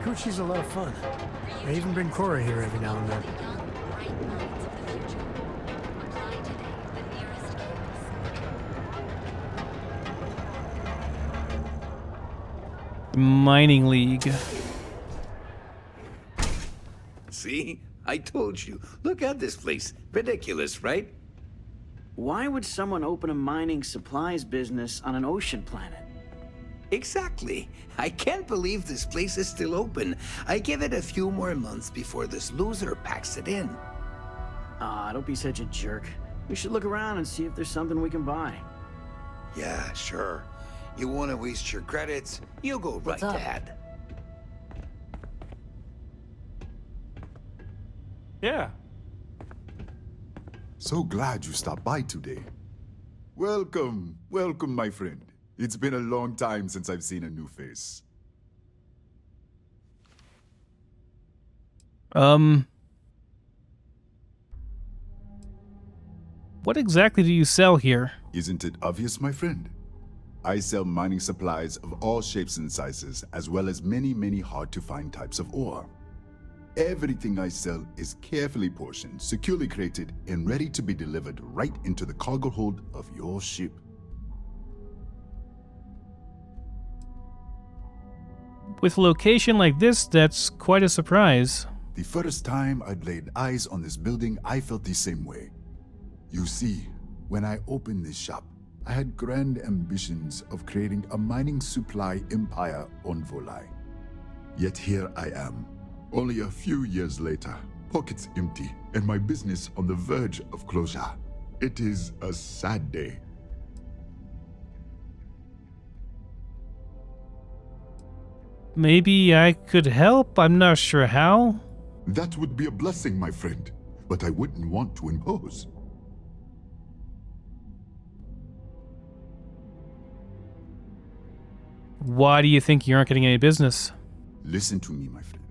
Coochie's a lot of fun. I even bring Cora here every now and then. Mining League. See? I told you. Look at this place. Ridiculous, right? Why would someone open a mining supplies business on an ocean planet? Exactly. I can't believe this place is still open. I give it a few more months before this loser packs it in. Ah, don't be such a jerk. We should look around and see if there's something we can buy. Yeah, sure. You want to waste your credits? You go right ahead. Yeah. So glad you stopped by today. Welcome, welcome, my friend. It's been a long time since I've seen a new face. What exactly do you sell here? Isn't it obvious, my friend? I sell mining supplies of all shapes and sizes, as well as many hard-to-find types of ore. Everything I sell is carefully portioned, securely crated, and ready to be delivered right into the cargo hold of your ship. With a location like this, that's quite a surprise. The first time I'd laid eyes on this building, I felt the same way. You see, when I opened this shop, I had grand ambitions of creating a mining supply empire on Volai. Yet here I am, only a few years later, pockets empty, and my business on the verge of closure. It is a sad day. Maybe I could help? I'm not sure how. That would be a blessing, my friend, but I wouldn't want to impose. Why do you think you aren't getting any business? Listen to me, my friend.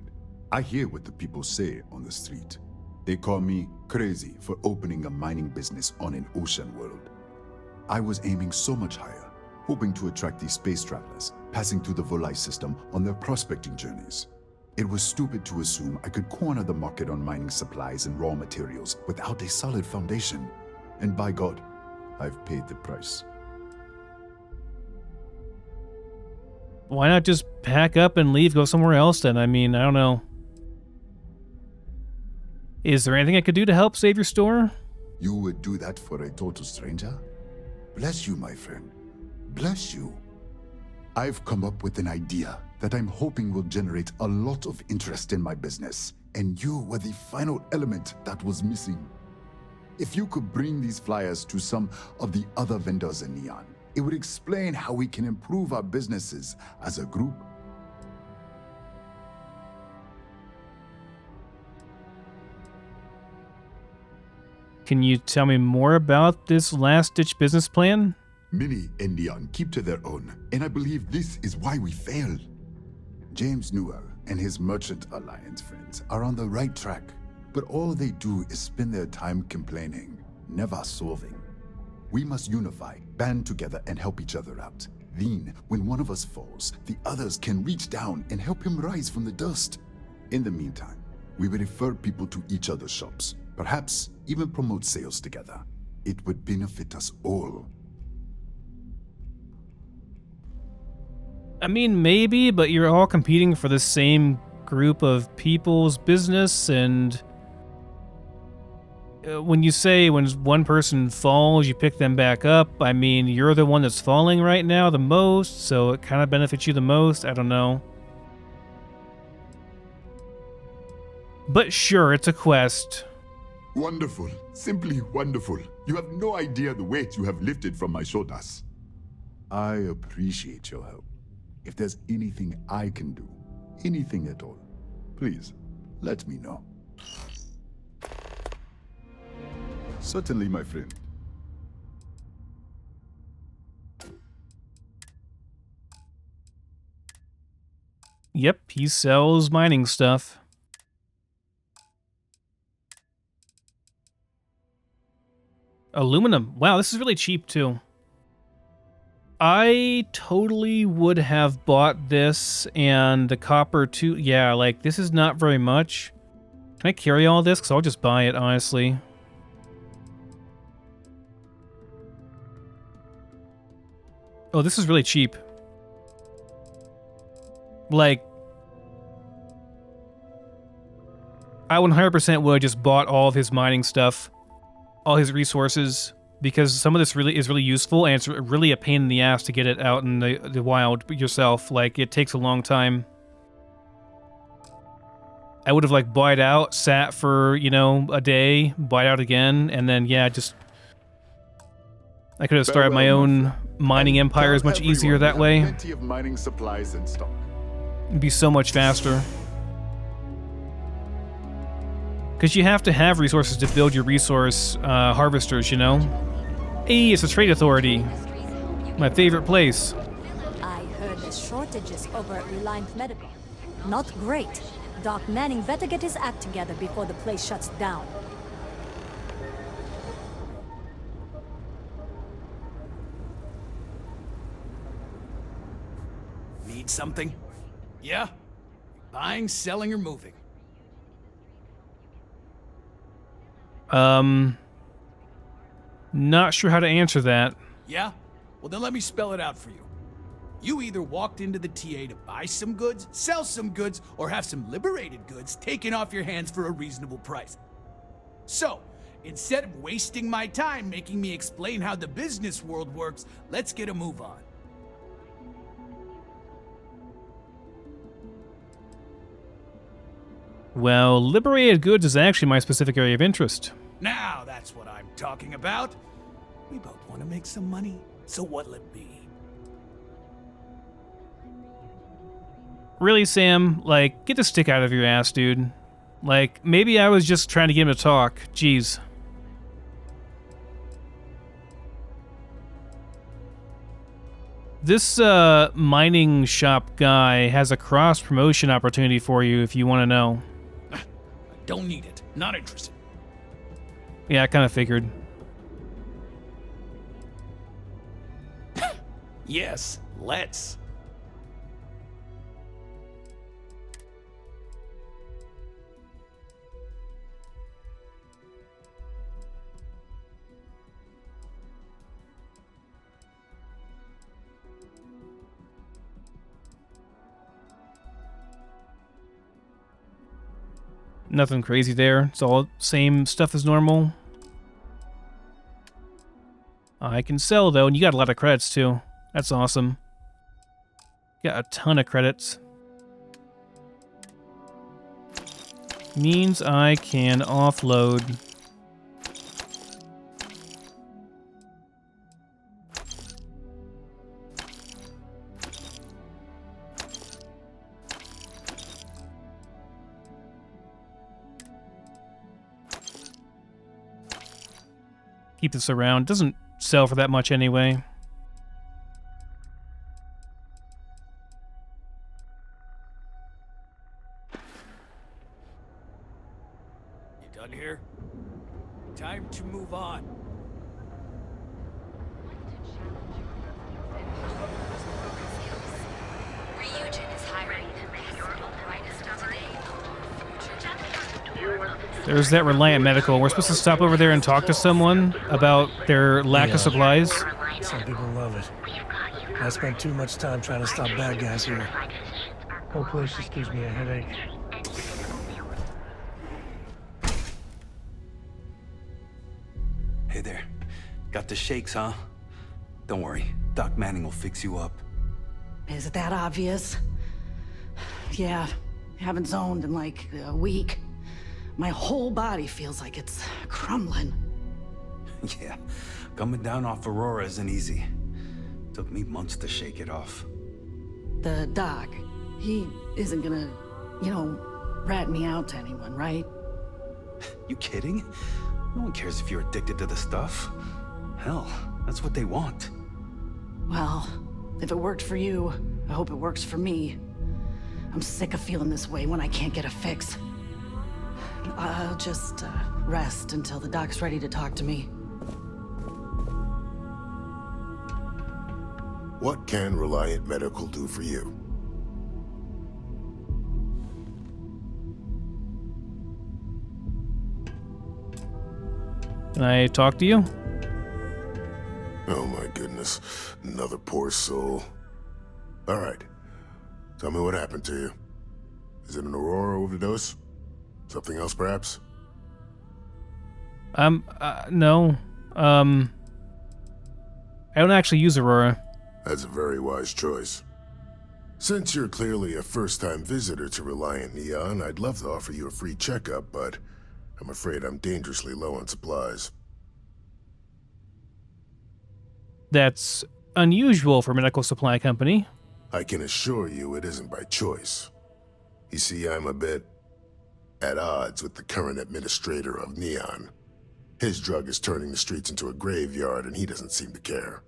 I hear what the people say on the street. They call me crazy for opening a mining business on an ocean world. I was aiming so much higher, hoping to attract these space travelers passing through the Volai system on their prospecting journeys. It was stupid to assume I could corner the market on mining supplies and raw materials without a solid foundation. And by God, I've paid the price. Why not just pack up and leave, go somewhere else then? I mean, I don't know. Is there anything I could do to help save your store? You would do that for a total stranger? Bless you, my friend. Bless you. I've come up with an idea that I'm hoping will generate a lot of interest in my business, and you were the final element that was missing. If you could bring these flyers to some of the other vendors in Neon, it would explain how we can improve our businesses as a group. Can you tell me more about this last-ditch business plan? Many in Neon keep to their own, and I believe this is why we failed. James Newell and his Merchant Alliance friends are on the right track, but all they do is spend their time complaining, never solving. We must unify, band together, and help each other out. Then, when one of us falls, the others can reach down and help him rise from the dust. In the meantime, we will refer people to each other's shops, perhaps even promote sales together. It would benefit us all. I mean, maybe, but you're all competing for the same group of people's business, and when you say when one person falls, you pick them back up, I mean, you're the one that's falling right now the most, so it kind of benefits you the most. I don't know. But sure, it's a quest. Wonderful, simply wonderful. You have no idea the weight you have lifted from my shoulders. I appreciate your help. If there's anything I can do, anything at all, please let me know. Certainly, my friend. Yep, he sells mining stuff. Aluminum. Wow, this is really cheap too. I totally would have bought this and the copper too. Yeah, like, this is not very much. Can I carry all this? Because I'll just buy it, honestly. Oh, this is really cheap. Like, I 100% would have just bought all of his mining stuff, all his resources, because some of this really is really useful, and it's really a pain in the ass to get it out in the wild yourself. Like, it takes a long time. I would have, like, bought it out, sat for, you know, a day, bought it out again, and then, yeah, just... I could have started my own mining empires much easier that way. Plenty of mining supplies in stock. It'd be so much faster. Because you have to have resources to build your resource harvesters, you know? Hey, it's a trade authority. My favorite place. I heard there's shortages over at Reliant Medical. Not great. Doc Manning better get his act together before the place shuts down. Need something? Yeah? Buying, selling, or moving? Not sure how to answer that. Yeah? Well, then let me spell it out for you. You either walked into the TA to buy some goods, sell some goods, or have some liberated goods taken off your hands for a reasonable price. So, instead of wasting my time making me explain how the business world works, let's get a move on. Well, liberated goods is actually my specific area of interest. Now that's what I'm talking about. We both want to make some money, so what'll it be? Really, Sam? Like, get the stick out of your ass, dude. Like, maybe I was just trying to get him to talk. Jeez. This mining shop guy has a cross-promotion opportunity for you if you want to know. I don't need it. Not interested. Yeah, I kind of figured. Yes, let's. Nothing crazy there. It's all same stuff as normal. I can sell, though, and you got a lot of credits, too. That's awesome. Got a ton of credits. Means I can offload. Keep this around. Doesn't sell for that much anyway. You done here? Time to move on. There's that Reliant Medical. We're supposed to stop over there and talk to someone about their lack of supplies. Some people love it. I spent too much time trying to stop bad guys here. Whole place just gives me a headache. Hey there. Got the shakes, huh? Don't worry. Doc Manning will fix you up. Is it that obvious? Yeah, haven't zoned in like a week. My whole body feels like it's crumbling. Yeah, coming down off Aurora isn't easy. Took me months to shake it off. The doc, he isn't gonna, rat me out to anyone, right? You kidding? No one cares if you're addicted to the stuff. Hell, that's what they want. Well, if it worked for you, I hope it works for me. I'm sick of feeling this way when I can't get a fix. I'll just rest until the doc's ready to talk to me. What can Reliant Medical do for you? Can I talk to you? Oh my goodness, another poor soul. All right, tell me what happened to you. Is it an Aurora overdose? Something else, perhaps? No. I don't actually use Aurora. That's a very wise choice. Since you're clearly a first-time visitor to Reliant Neon, I'd love to offer you a free checkup, but I'm afraid I'm dangerously low on supplies. That's unusual for a medical supply company. I can assure you it isn't by choice. You see, I'm a bit at odds with the current administrator of Neon. His drug is turning the streets into a graveyard, and he doesn't seem to care.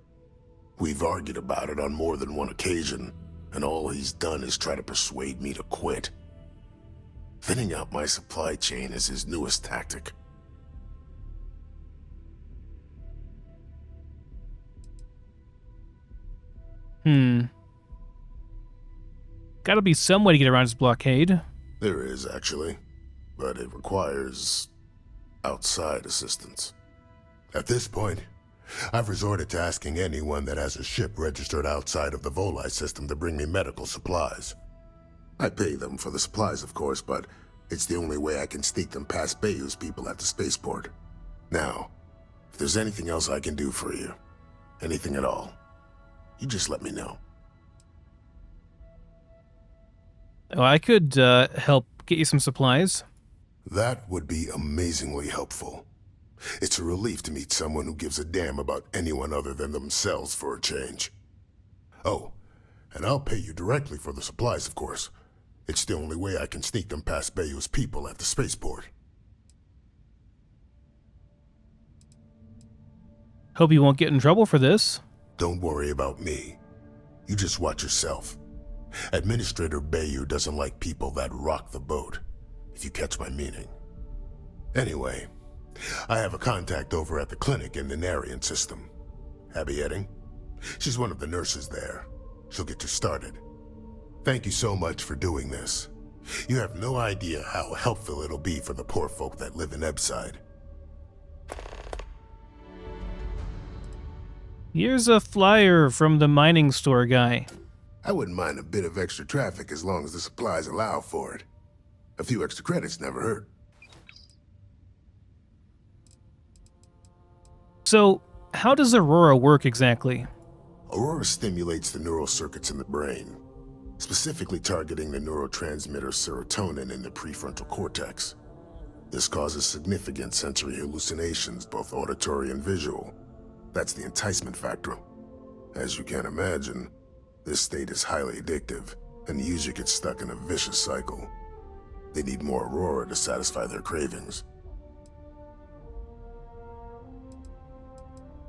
We've argued about it on more than one occasion, and all he's done is try to persuade me to quit. Thinning out my supply chain is his newest tactic. Gotta be some way to get around his blockade. There is, actually, but it requires outside assistance. At this point, I've resorted to asking anyone that has a ship registered outside of the Volii system to bring me medical supplies. I pay them for the supplies, of course, but it's the only way I can sneak them past Bayou's people at the spaceport. Now, if there's anything else I can do for you, anything at all, you just let me know. Oh, I could help get you some supplies. That would be amazingly helpful. It's a relief to meet someone who gives a damn about anyone other than themselves for a change. Oh, and I'll pay you directly for the supplies, of course. It's the only way I can sneak them past Bayou's people at the spaceport. Hope you won't get in trouble for this. Don't worry about me. You just watch yourself. Administrator Bayou doesn't like people that rock the boat, if you catch my meaning. Anyway, I have a contact over at the clinic in the Narian system. Abby Edding. She's one of the nurses there. She'll get you started. Thank you so much for doing this. You have no idea how helpful it'll be for the poor folk that live in Ebside. Here's a flyer from the mining store guy. I wouldn't mind a bit of extra traffic as long as the supplies allow for it. A few extra credits never hurt. So, how does Aurora work exactly? Aurora stimulates the neural circuits in the brain, specifically targeting the neurotransmitter serotonin in the prefrontal cortex. This causes significant sensory hallucinations, both auditory and visual. That's the enticement factor. As you can imagine, this state is highly addictive, and the user gets stuck in a vicious cycle. They need more Aurora to satisfy their cravings.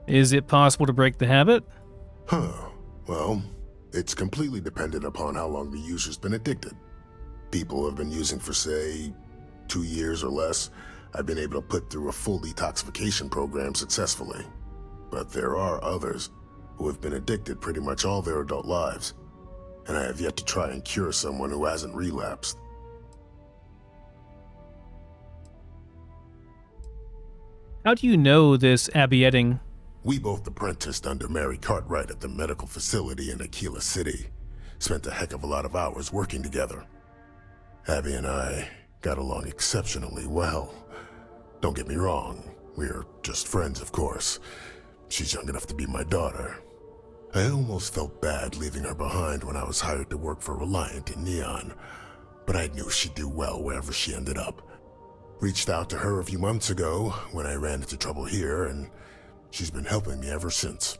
Is it possible to break the habit? Well, it's completely dependent upon how long the user's been addicted. People who have been using for, say, 2 years or less, I've been able to put through a full detoxification program successfully. But there are others who have been addicted pretty much all their adult lives, and I have yet to try and cure someone who hasn't relapsed. How do you know this Abby Edding? We both apprenticed under Mary Cartwright at the medical facility in Aquila City. Spent a heck of a lot of hours working together. Abby and I got along exceptionally well. Don't get me wrong, we're just friends, of course. She's young enough to be my daughter. I almost felt bad leaving her behind when I was hired to work for Reliant in Neon, but I knew she'd do well wherever she ended up. Reached out to her a few months ago when I ran into trouble here, and she's been helping me ever since.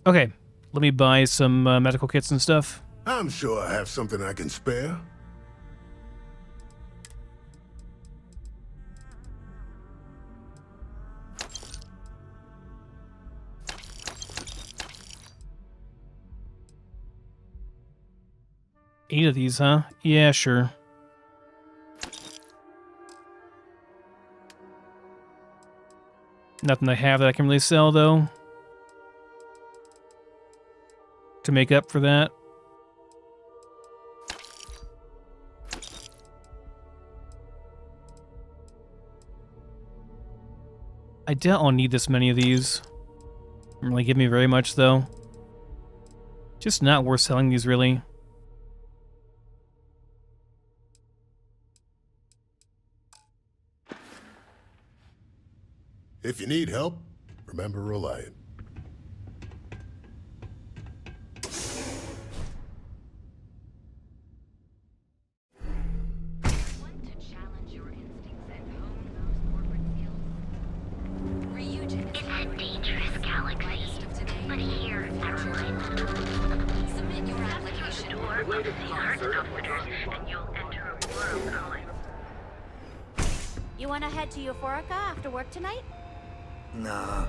Okay, let me buy some medical kits and stuff. I'm sure I have something I can spare. Eight of these, huh? Yeah, sure. Nothing I have that I can really sell, though, to make up for that. I doubt I'll need this many of these. Doesn't really give me very much, though. Just not worth selling these, really. If you need help, remember Reliant. You wanna head to Euphorica after work tonight? Nah,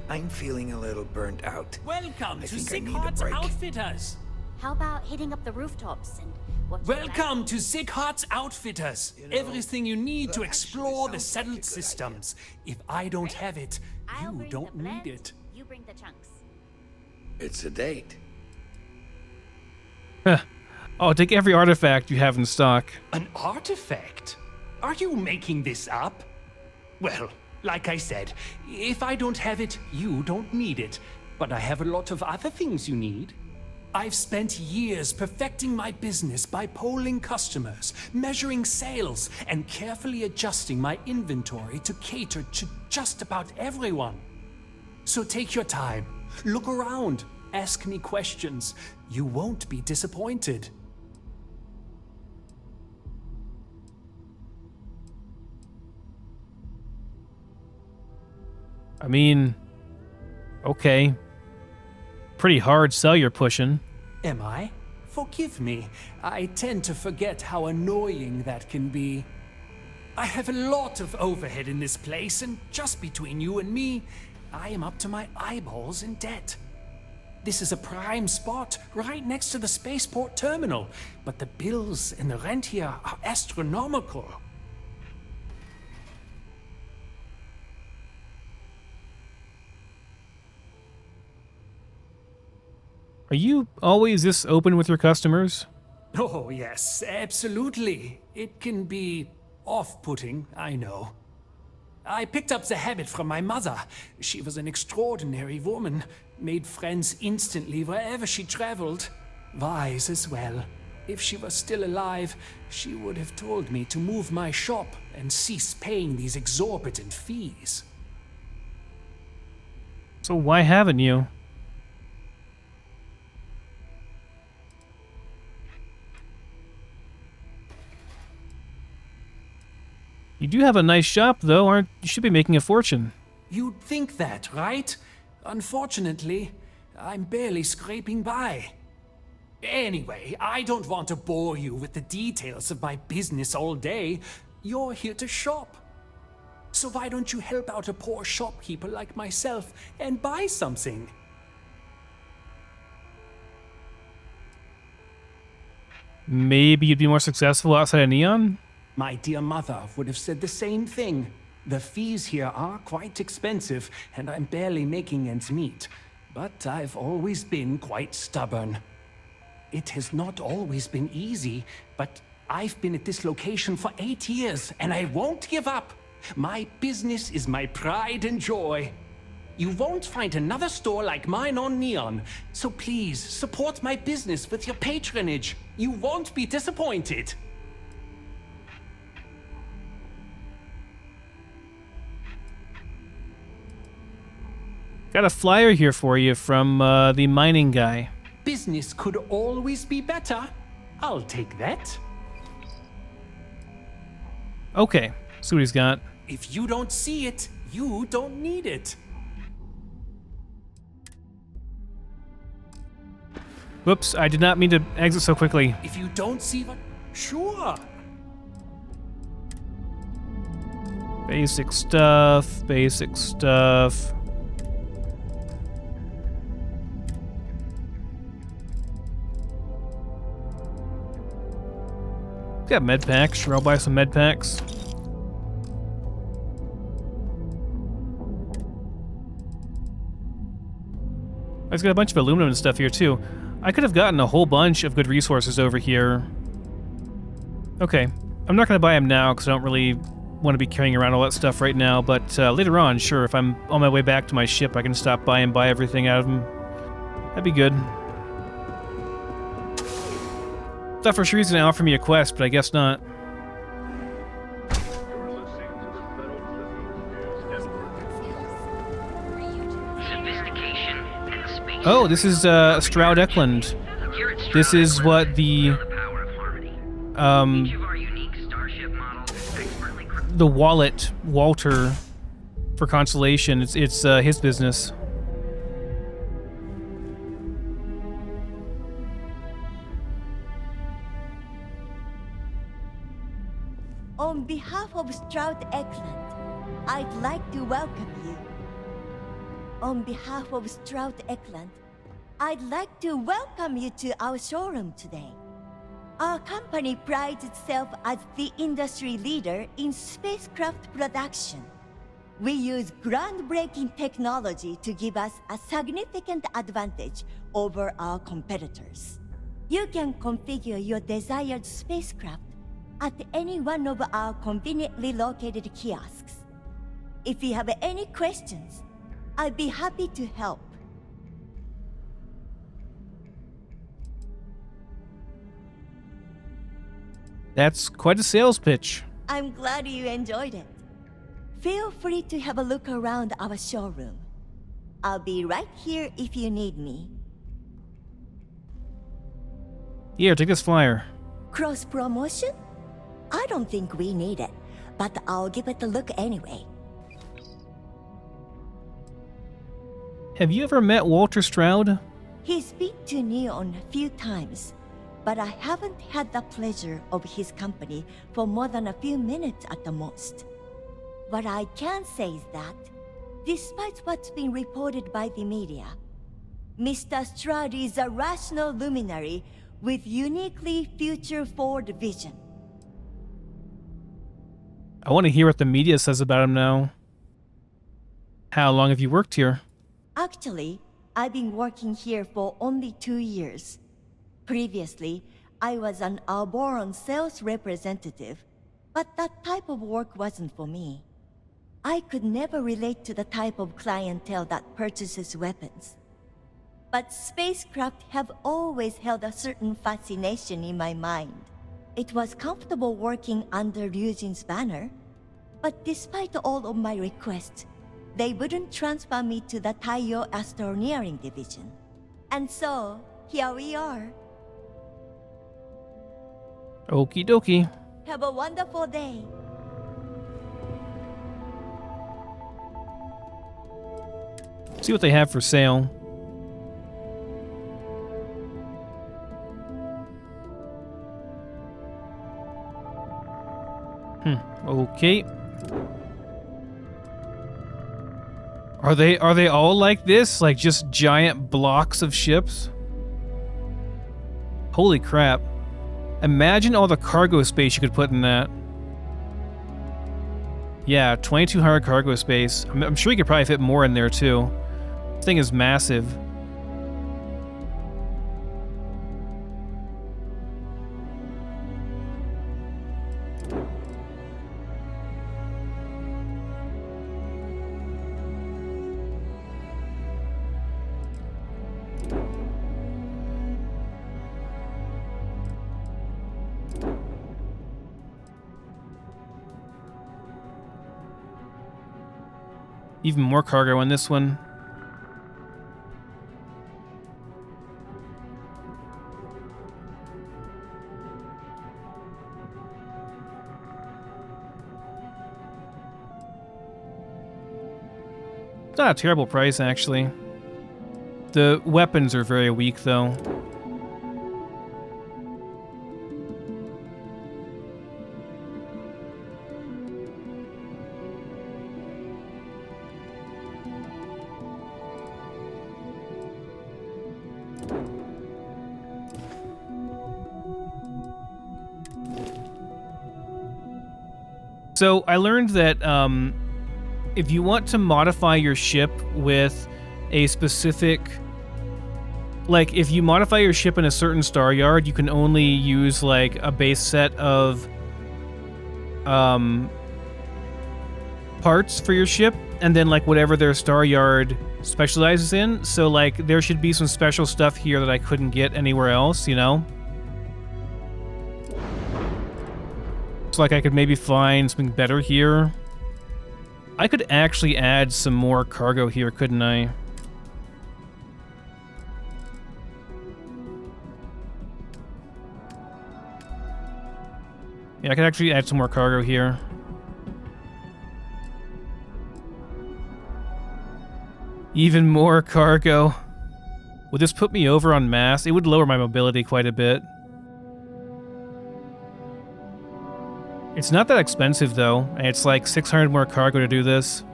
I'm feeling a little burnt out. Welcome to think I need a Zikart's break. Outfitters. How about hitting up the rooftops and watching Welcome to Zikart's Outfitters. Everything you need to explore the settled systems. If I don't have it, I'll you bring don't the need blend, it. You bring the chunks. It's a date. I'll take every artifact you have in stock. An artifact? Are you making this up? Well, like I said, if I don't have it, you don't need it. But I have a lot of other things you need. I've spent years perfecting my business by polling customers, measuring sales, and carefully adjusting my inventory to cater to just about everyone. So take your time, look around, ask me questions. You won't be disappointed. I mean, okay. Pretty hard sell you're pushing. Am I? Forgive me. I tend to forget how annoying that can be. I have a lot of overhead in this place, and just between you and me, I am up to my eyeballs in debt. This is a prime spot, right next to the spaceport terminal, but the bills and the rent here are astronomical. Are you always this open with your customers? Oh, yes, absolutely. It can be off-putting, I know. I picked up the habit from my mother. She was an extraordinary woman, made friends instantly wherever she traveled. Wise as well. If she was still alive, she would have told me to move my shop and cease paying these exorbitant fees. So why haven't you? You do have a nice shop, though, aren't you? Should be making a fortune. You'd think that, right? Unfortunately, I'm barely scraping by. Anyway, I don't want to bore you with the details of my business all day. You're here to shop. So why don't you help out a poor shopkeeper like myself and buy something? Maybe you'd be more successful outside of Neon? My dear mother would have said the same thing. The fees here are quite expensive, and I'm barely making ends meet. But I've always been quite stubborn. It has not always been easy, but I've been at this location for 8 years, and I won't give up. My business is my pride and joy. You won't find another store like mine on Neon, so please support my business with your patronage. You won't be disappointed. Got a flyer here for you from the mining guy. Business could always be better. I'll take that. Okay, see what he's got. If you don't see it, you don't need it. Whoops, I did not mean to exit so quickly. If you don't see what... Sure. Basic stuff, basic stuff. Got med packs. Sure, I'll buy some med packs. It's got a bunch of aluminum and stuff here, too. I could have gotten a whole bunch of good resources over here. Okay. I'm not going to buy them now because I don't really want to be carrying around all that stuff right now, but later on, sure, if I'm on my way back to my ship, I can stop by and buy everything out of them. That'd be good. Thought for sure he's going to offer me a quest, but I guess not. Oh, this is Stroud-Eklund. This is what the Walter for Constellation. It's his business. On behalf of Stroud-Eklund, I'd like to welcome you. On behalf of Stroud-Eklund, I'd like to welcome you to our showroom today. Our company prides itself as the industry leader in spacecraft production. We use groundbreaking technology to give us a significant advantage over our competitors. You can configure your desired spacecraft at any one of our conveniently located kiosks. If you have any questions, I'd be happy to help. That's quite a sales pitch. I'm glad you enjoyed it. Feel free to have a look around our showroom. I'll be right here if you need me. Here, take this flyer. Cross promotion? I don't think we need it, but I'll give it a look anyway. Have you ever met Walter Stroud? He's been to Neon a few times, but I haven't had the pleasure of his company for more than a few minutes at the most. What I can say is that, despite what's been reported by the media, Mr. Stroud is a rational luminary with uniquely future-forward vision. I want to hear what the media says about him now. How long have you worked here? Actually, I've been working here for only 2 years. Previously, I was an Arboron sales representative, but that type of work wasn't for me. I could never relate to the type of clientele that purchases weapons. But spacecraft have always held a certain fascination in my mind. It was comfortable working under Ryujin's banner, but despite all of my requests, they wouldn't transfer me to the Taiyo Astroneering Division. And so, here we are. Okie dokie. Have a wonderful day. See what they have for sale. Okay. Are they all like this? Like just giant blocks of ships? Holy crap. Imagine all the cargo space you could put in that. Yeah, 2,200 cargo space. I'm sure you could probably fit more in there too. This thing is massive. Even more cargo on this one. It's not a terrible price, actually. The weapons are very weak, though. So I learned that if you want to modify your ship with a specific like, if you modify your ship in a certain star yard, you can only use, like, a base set of parts for your ship, and then, like, whatever their star yard specializes in. So, like, there should be some special stuff here that I couldn't get anywhere else, you know? So, like, I could maybe find something better here. I could actually add some more cargo here, couldn't I? Yeah, I could actually add some more cargo here. Even more cargo. Would this put me over on mass? It would lower my mobility quite a bit. It's not that expensive, though, and it's like 600 more cargo to do this.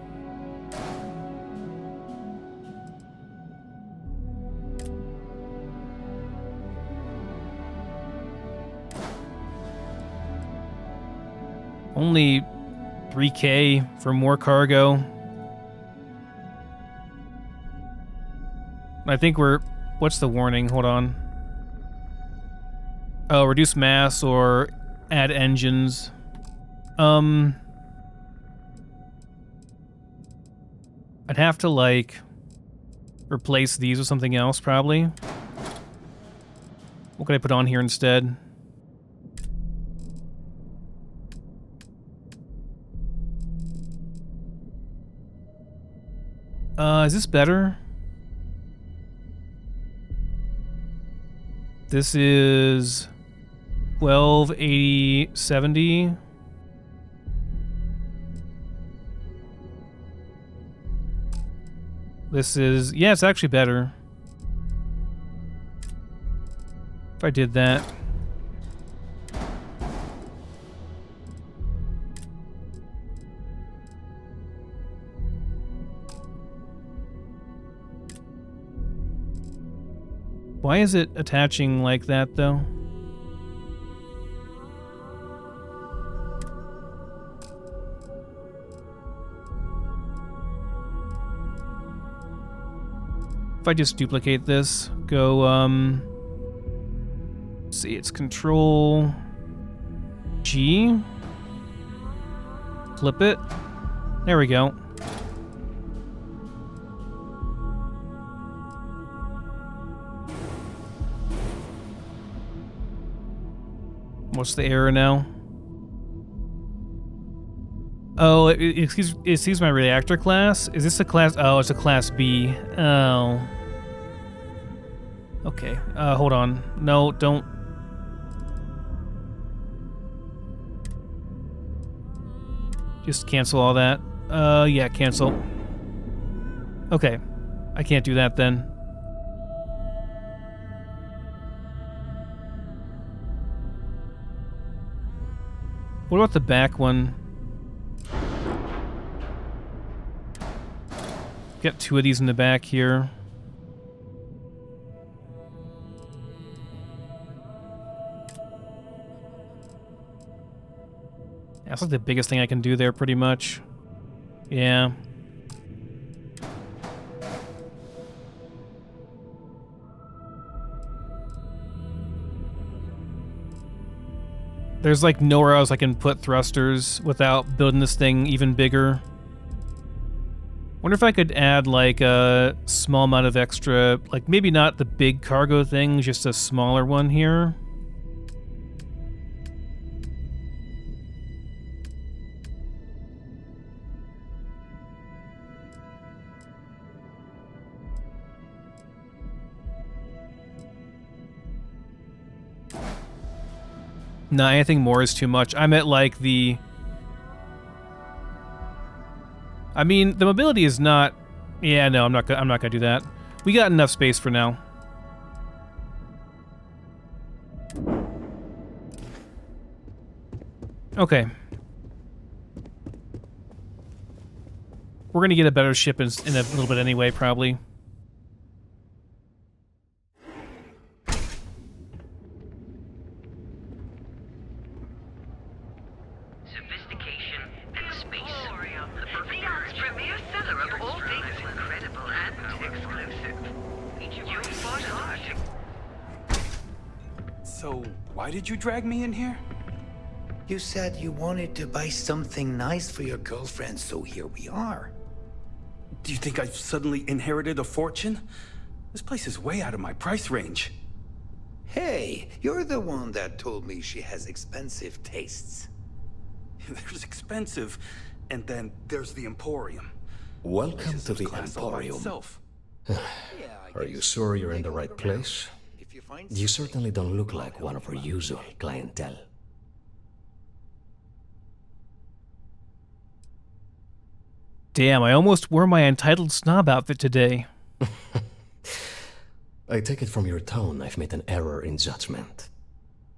Only 3K for more cargo. I think we're... What's the warning? Hold on. Oh, reduce mass or add engines. I'd have to, like, replace these with something else, probably. What could I put on here instead? Is this better? This is 1280/70. This is, yeah, it's actually better. If I did that. Why is it attaching like that, though? If I just duplicate this, go, see, it's Control G. Flip it. There we go. What's the error now? Oh, excuse my reactor class? Is this a class? Oh, it's a class B. Oh. Okay, hold on. No, don't. Just cancel all that. Yeah, cancel. Okay, I can't do that then. What about the back one? Got two of these in the back here. That's like the biggest thing I can do there, pretty much. Yeah. There's like nowhere else I can put thrusters without building this thing even bigger. Wonder if I could add like a small amount of extra, like maybe not the big cargo thing, just a smaller one here. No, anything more is too much. I'm at like the... I mean, the mobility is not... Yeah, no, I'm not gonna do that. We got enough space for now. Okay. We're gonna get a better ship in a little bit anyway, probably. So, why did you drag me in here? You said you wanted to buy something nice for your girlfriend, so here we are. Do you think I've suddenly inherited a fortune? This place is way out of my price range. Hey, you're the one that told me she has expensive tastes. There's expensive, and then there's the emporium. Welcome to the emporium. Are you sure you're in the right place? You certainly don't look like one of our usual clientele. Damn, I almost wore my entitled snob outfit today. I take it from your tone I've made an error in judgment.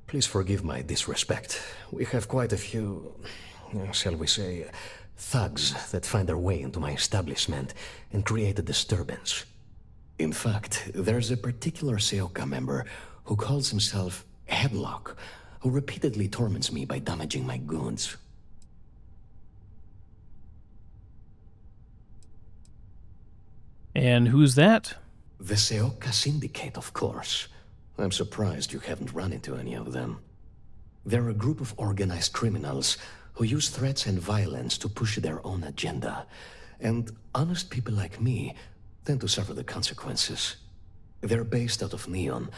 Please forgive my disrespect. We have quite a few, shall we say, thugs that find their way into my establishment and create a disturbance. In fact, there's a particular Seoka member who calls himself Headlock, who repeatedly torments me by damaging my goods. And who's that? The Seoka Syndicate, of course. I'm surprised you haven't run into any of them. They're a group of organized criminals who use threats and violence to push their own agenda. And honest people like me tend to suffer the consequences. They're based out of Neon,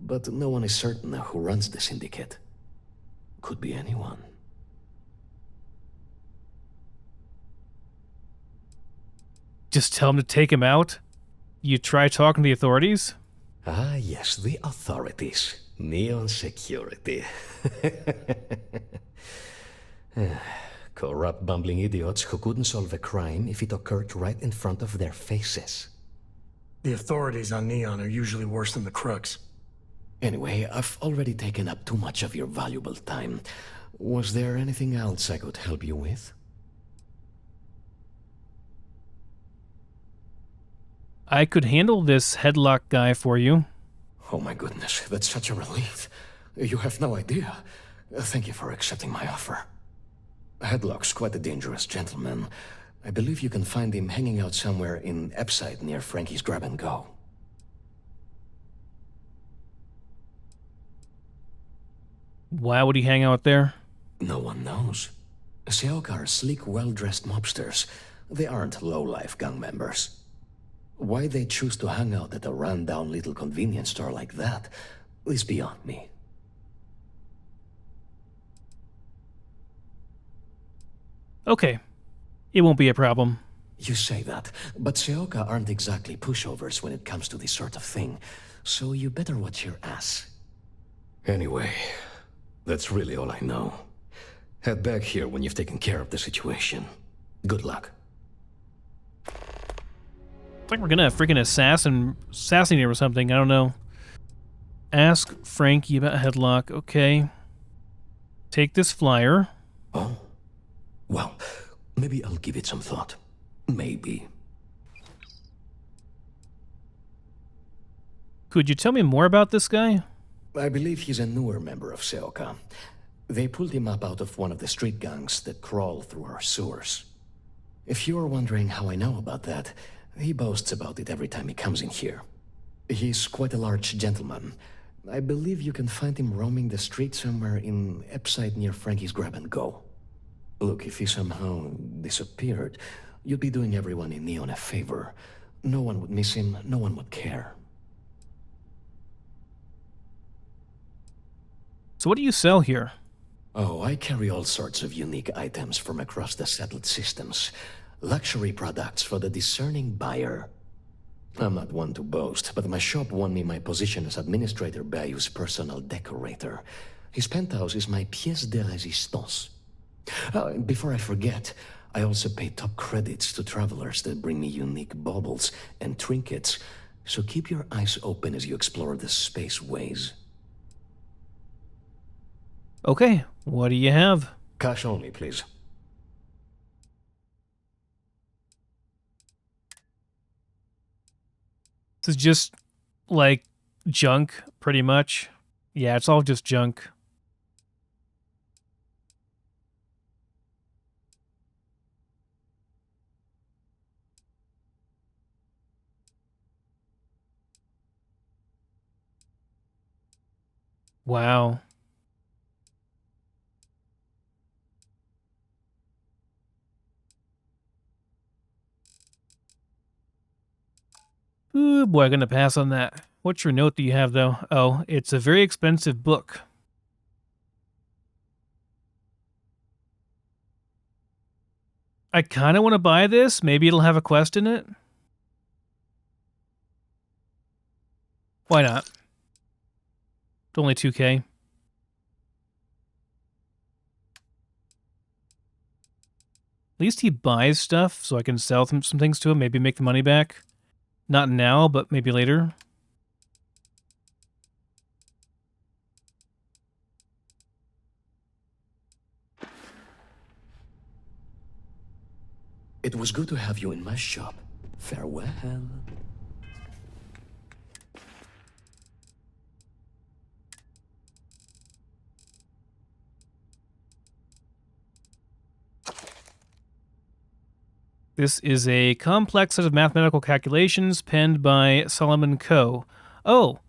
but no one is certain who runs the syndicate. Could be anyone. Just tell him to take him out? You try talking to the authorities? Ah, yes, the authorities. Neon security. Corrupt, bumbling idiots who couldn't solve a crime if it occurred right in front of their faces. The authorities on Neon are usually worse than the crooks. Anyway, I've already taken up too much of your valuable time. Was there anything else I could help you with? I could handle this Headlock guy for you. Oh my goodness, that's such a relief. You have no idea. Thank you for accepting my offer. Headlock's quite a dangerous gentleman. I believe you can find him hanging out somewhere in Epside near Frankie's Grab and Go. Why would he hang out there? No one knows. Seoka are sleek, well-dressed mobsters. They aren't low-life gang members. Why they choose to hang out at a run-down little convenience store like that is beyond me. Okay. It won't be a problem. You say that, but Seoka aren't exactly pushovers when it comes to this sort of thing, so you better watch your ass. Anyway, that's really all I know. Head back here when you've taken care of the situation. Good luck. It's like we're gonna freaking assassinate him or something, I don't know. Ask Frankie about Headlock, okay. Take this flyer. Oh? Well, maybe I'll give it some thought. Maybe. Could you tell me more about this guy? I believe he's a newer member of Seoka. They pulled him up out of one of the street gangs that crawl through our sewers. If you're wondering how I know about that, he boasts about it every time he comes in here. He's quite a large gentleman. I believe you can find him roaming the street somewhere in Epside near Frankie's Grab and Go. Look, if he somehow disappeared, you'd be doing everyone in Neon a favor. No one would miss him, no one would care. So what do you sell here? Oh, I carry all sorts of unique items from across the settled systems. Luxury products for the discerning buyer. I'm not one to boast, but my shop won me my position as Administrator Bayou's personal decorator. His penthouse is my pièce de résistance. Before I forget, I also pay top credits to travelers that bring me unique baubles and trinkets, so keep your eyes open as you explore the space ways. Okay, what do you have? Cash only, please. This is just, like, junk, pretty much. Yeah, it's all just junk. Wow. Ooh, boy, I'm gonna pass on that. What's your note that you have, though? Oh, it's a very expensive book. I kind of want to buy this. Maybe it'll have a quest in it. Why not? It's only 2K. At least he buys stuff, so I can sell some things to him, maybe make the money back. Not now, but maybe later. It was good to have you in my shop. Farewell. This is a complex set of mathematical calculations penned by Solomon Coe. Oh,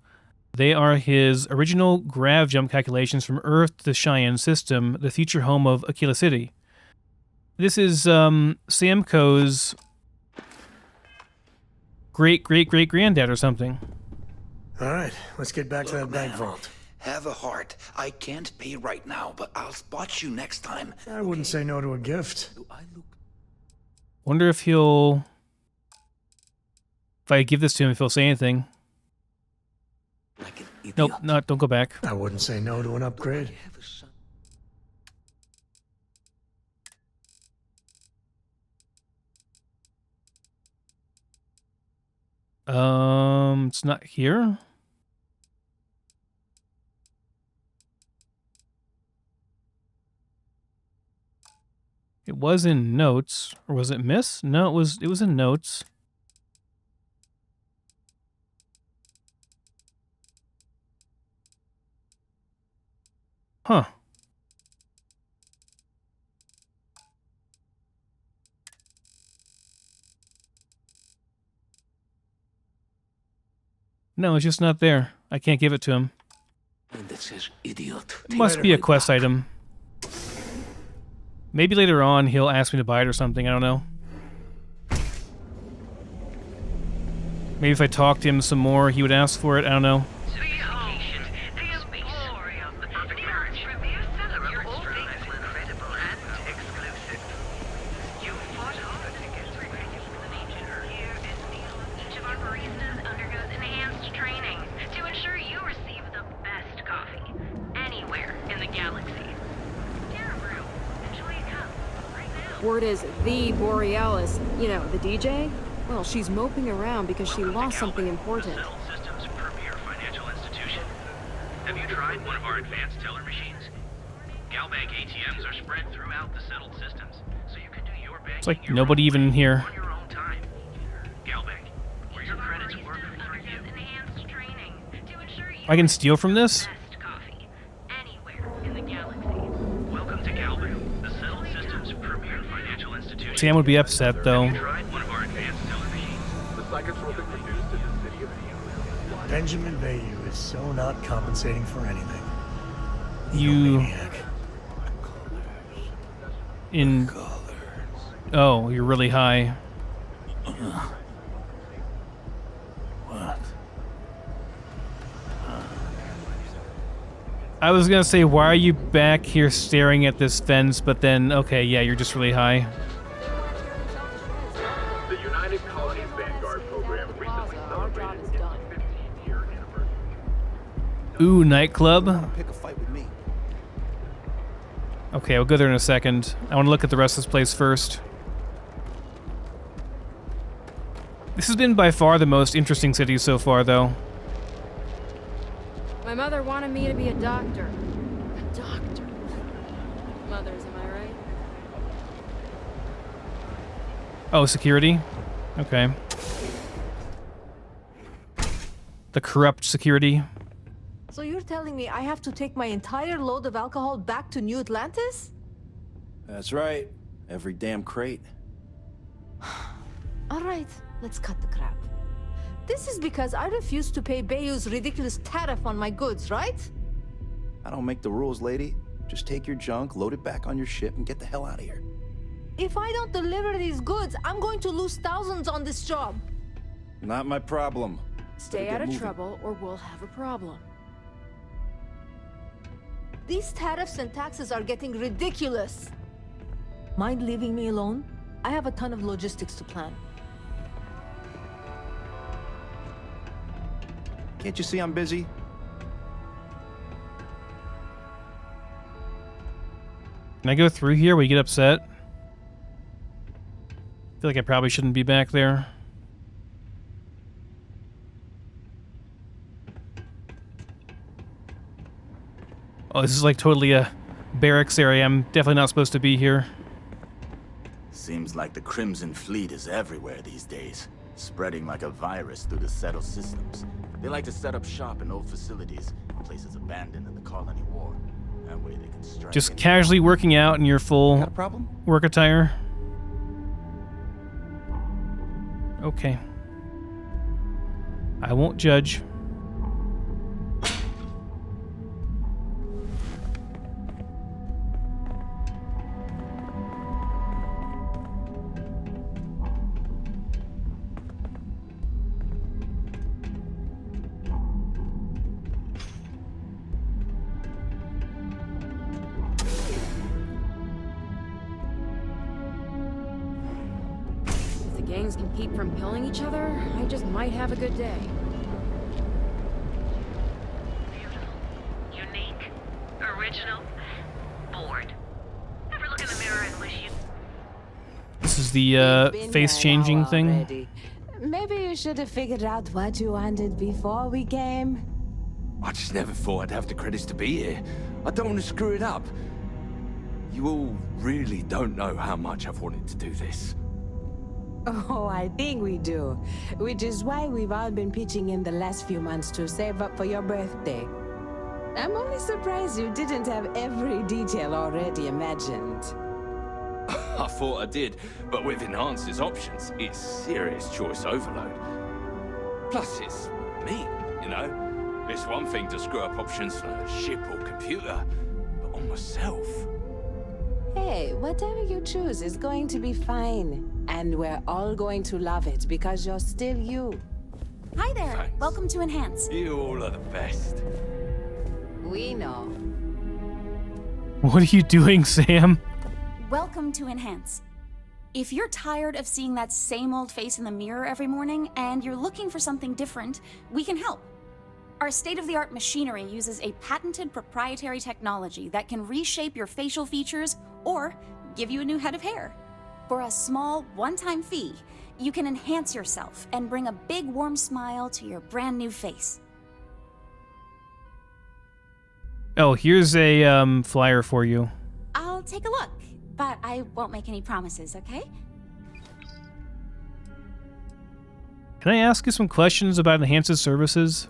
they are his original grav jump calculations from Earth to the Cheyenne system, the future home of Aquila City. This is Sam Coe's great-great-great-granddad or something. All right, let's get back to that bank vault. Have a heart. I can't pay right now, but I'll spot you next time. I wouldn't say no to a gift. Wonder if he'll... If I give this to him, if he'll say anything. Nope, don't go back. I wouldn't say no to an upgrade. It's not here. It was in notes, or was it miss? No, it was in notes. Huh. No, it's just not there. I can't give it to him. This is idiot. It must be a quest item. Maybe later on he'll ask me to buy it or something, I don't know. Maybe if I talked to him some more, he would ask for it, I don't know. Word is the Borealis, you know, the DJ? Well, she's moping around because she lost something important. Have you tried one of our advanced teller machines? Galbank ATMs are spread throughout the settled systems, so you can do your banking. It's like nobody even here. On your own time. Galbank, where your credits work for you. I can steal from this? Welcome to Galbank, the settled systems premier financial institution. Sam would be upset, though. Benjamin Bayou is so not compensating for anything. You... In... Oh, you're really high. What? I was gonna say, why are you back here staring at this fence, but then, okay, yeah, you're just really high. The United Colonies Vanguard program recently celebrated its 15-year anniversary. Ooh, nightclub. Pick a fight with me. Okay, we'll go there in a second. I want to look at the rest of this place first. This has been by far the most interesting city so far, though. My mother wanted me to be a doctor. A doctor? Mothers, am I right? Oh, security? Okay. The corrupt security. So you're telling me I have to take my entire load of alcohol back to New Atlantis? That's right. Every damn crate. All right, let's cut the crap. This is because I refused to pay Bayou's ridiculous tariff on my goods, right? I don't make the rules, lady. Just take your junk, load it back on your ship, and get the hell out of here. If I don't deliver these goods, I'm going to lose thousands on this job. Not my problem. Stay Better out get of moving. trouble or we'll have a problem. These tariffs and taxes are getting ridiculous. Mind leaving me alone? I have a ton of logistics to plan. Can't you see I'm busy? Can I go through here where you get upset? I feel like I probably shouldn't be back there. Oh, this is like totally a barracks area. I'm definitely not supposed to be here. Seems like the Crimson Fleet is everywhere these days, spreading like a virus through the settled systems. They like to set up shop in old facilities, places abandoned in the colony war. That way they can strike. Just casually working out in your full work attire. Okay. I won't judge. Gangs can keep from killing each other, I just might have a good day. Unique, original, bored. Ever look in the mirror and wish you... This is the face-changing thing. Already. Maybe you should have figured out what you wanted before we came. I just never thought I'd have the credits to be here. I don't want to screw it up. You all really don't know how much I've wanted to do this. Oh, I think we do. Which is why we've all been pitching in the last few months to save up for your birthday. I'm only surprised you didn't have every detail already imagined. I thought I did, but with Enhancer's options, it's serious choice overload. Plus, it's me, you know? It's one thing to screw up options for a ship or computer, but on myself. Hey, whatever you choose is going to be fine. And we're all going to love it because you're still you. Hi there. Thanks. Welcome to Enhance. You all are the best. We know. What are you doing, Sam? Welcome to Enhance. If you're tired of seeing that same old face in the mirror every morning and you're looking for something different, we can help. Our state-of-the-art machinery uses a patented proprietary technology that can reshape your facial features or give you a new head of hair. For a small, one-time fee, you can enhance yourself and bring a big, warm smile to your brand new face. Oh, here's a flyer for you. I'll take a look, but I won't make any promises, okay? Can I ask you some questions about Enhance's services?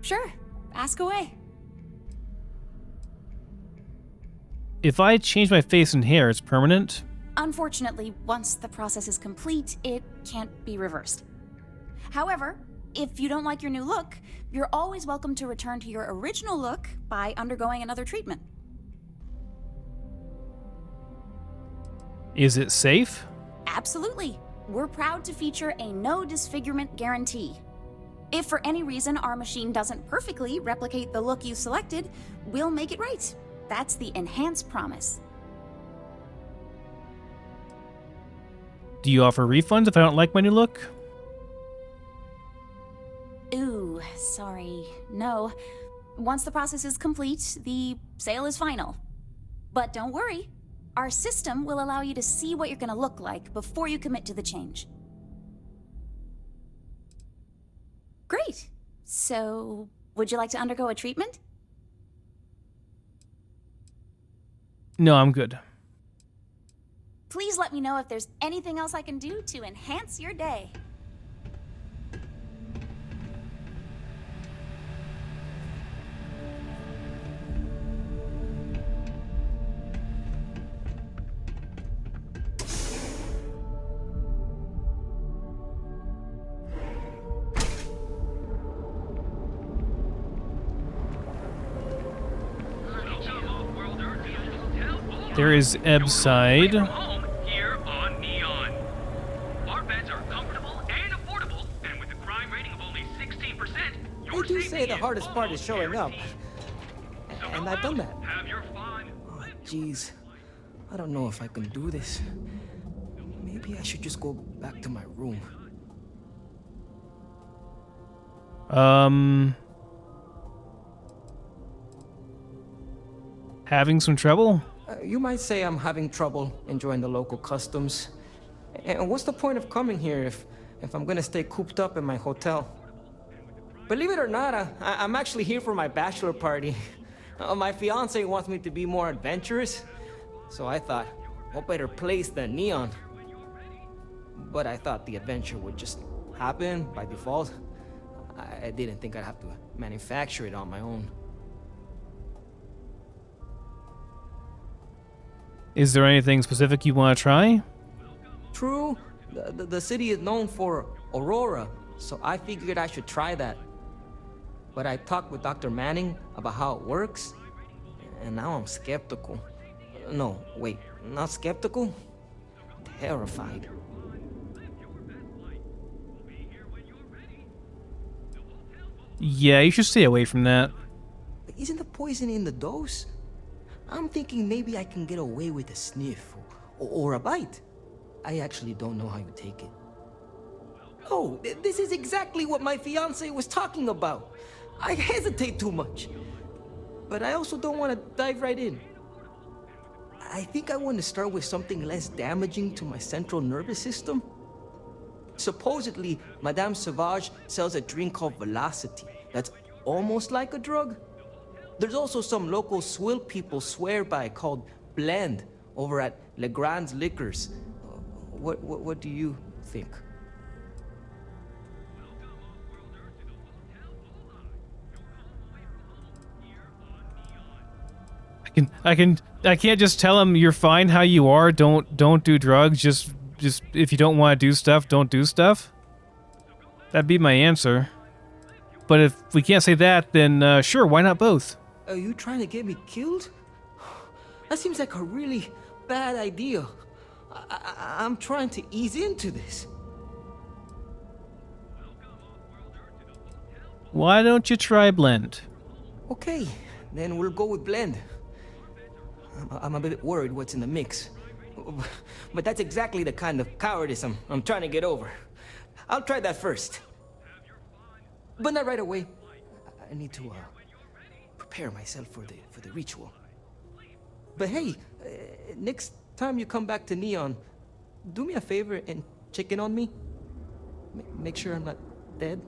Sure, ask away. If I change my face and hair, it's permanent? Unfortunately, once the process is complete, it can't be reversed. However, if you don't like your new look, you're always welcome to return to your original look by undergoing another treatment. Is it safe? Absolutely. We're proud to feature a no disfigurement guarantee. If for any reason our machine doesn't perfectly replicate the look you selected, we'll make it right. That's the Enhance promise. Do you offer refunds if I don't like my new look? Ooh, sorry. No. Once the process is complete, the sale is final. But don't worry. Our system will allow you to see what you're going to look like before you commit to the change. Great. So, would you like to undergo a treatment? No, I'm good. Please let me know if there's anything else I can do to enhance your day. There is Ebside. Here on Neon. Our beds are comfortable and affordable, and with a crime rating of only 16%, They do say the hardest part is showing up. And I've done that. Oh, jeez. I don't know if I can do this. Maybe I should just go back to my room. Having some trouble? You might say I'm having trouble enjoying the local customs. And what's the point of coming here if I'm gonna stay cooped up in my hotel? Believe it or not, I'm actually here for my bachelor party. My fiance wants me to be more adventurous, so I thought, what better place than Neon? But I thought the adventure would just happen by default. I didn't think I'd have to manufacture it on my own. Is there anything specific you want to try? True, the city is known for Aurora, so I figured I should try that. But I talked with Dr. Manning about how it works, and now I'm skeptical. No, wait, not skeptical? Terrified. Yeah, you should stay away from that. Isn't the poison in the dose? I'm thinking maybe I can get away with a sniff or a bite. I actually don't know how you take it. Oh, this is exactly what my fiance was talking about. I hesitate too much. But I also don't want to dive right in. I think I want to start with something less damaging to my central nervous system. Supposedly, Madame Sauvage sells a drink called Velocity that's almost like a drug. There's also some local swill people swear by called Blend over at Legrand's Liquors. What do you think? I can't just tell him you're fine how you are. Don't do drugs. Just if you don't want to do stuff, don't do stuff. That'd be my answer. But if we can't say that, then sure, why not both? Are you trying to get me killed? That seems like a really bad idea. I'm trying to ease into this. Why don't you try Blend? Okay, then we'll go with Blend. I'm a bit worried what's in the mix. But that's exactly the kind of cowardice I'm trying to get over. I'll try that first. But not right away. I need to prepare myself for the ritual. But hey, next time you come back to Neon, do me a favor and check in on me. Make sure I'm not dead.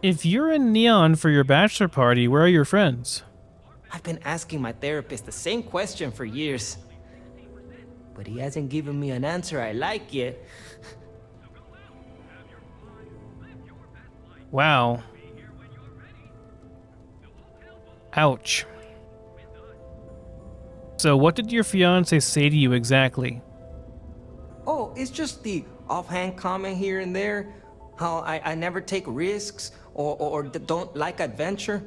If you're in Neon for your bachelor party, where are your friends? I've been asking my therapist the same question for years. But he hasn't given me an answer I like yet. Wow. Ouch. So what did your fiance say to you exactly? Oh, it's just the offhand comment here and there. How I never take risks or don't like adventure.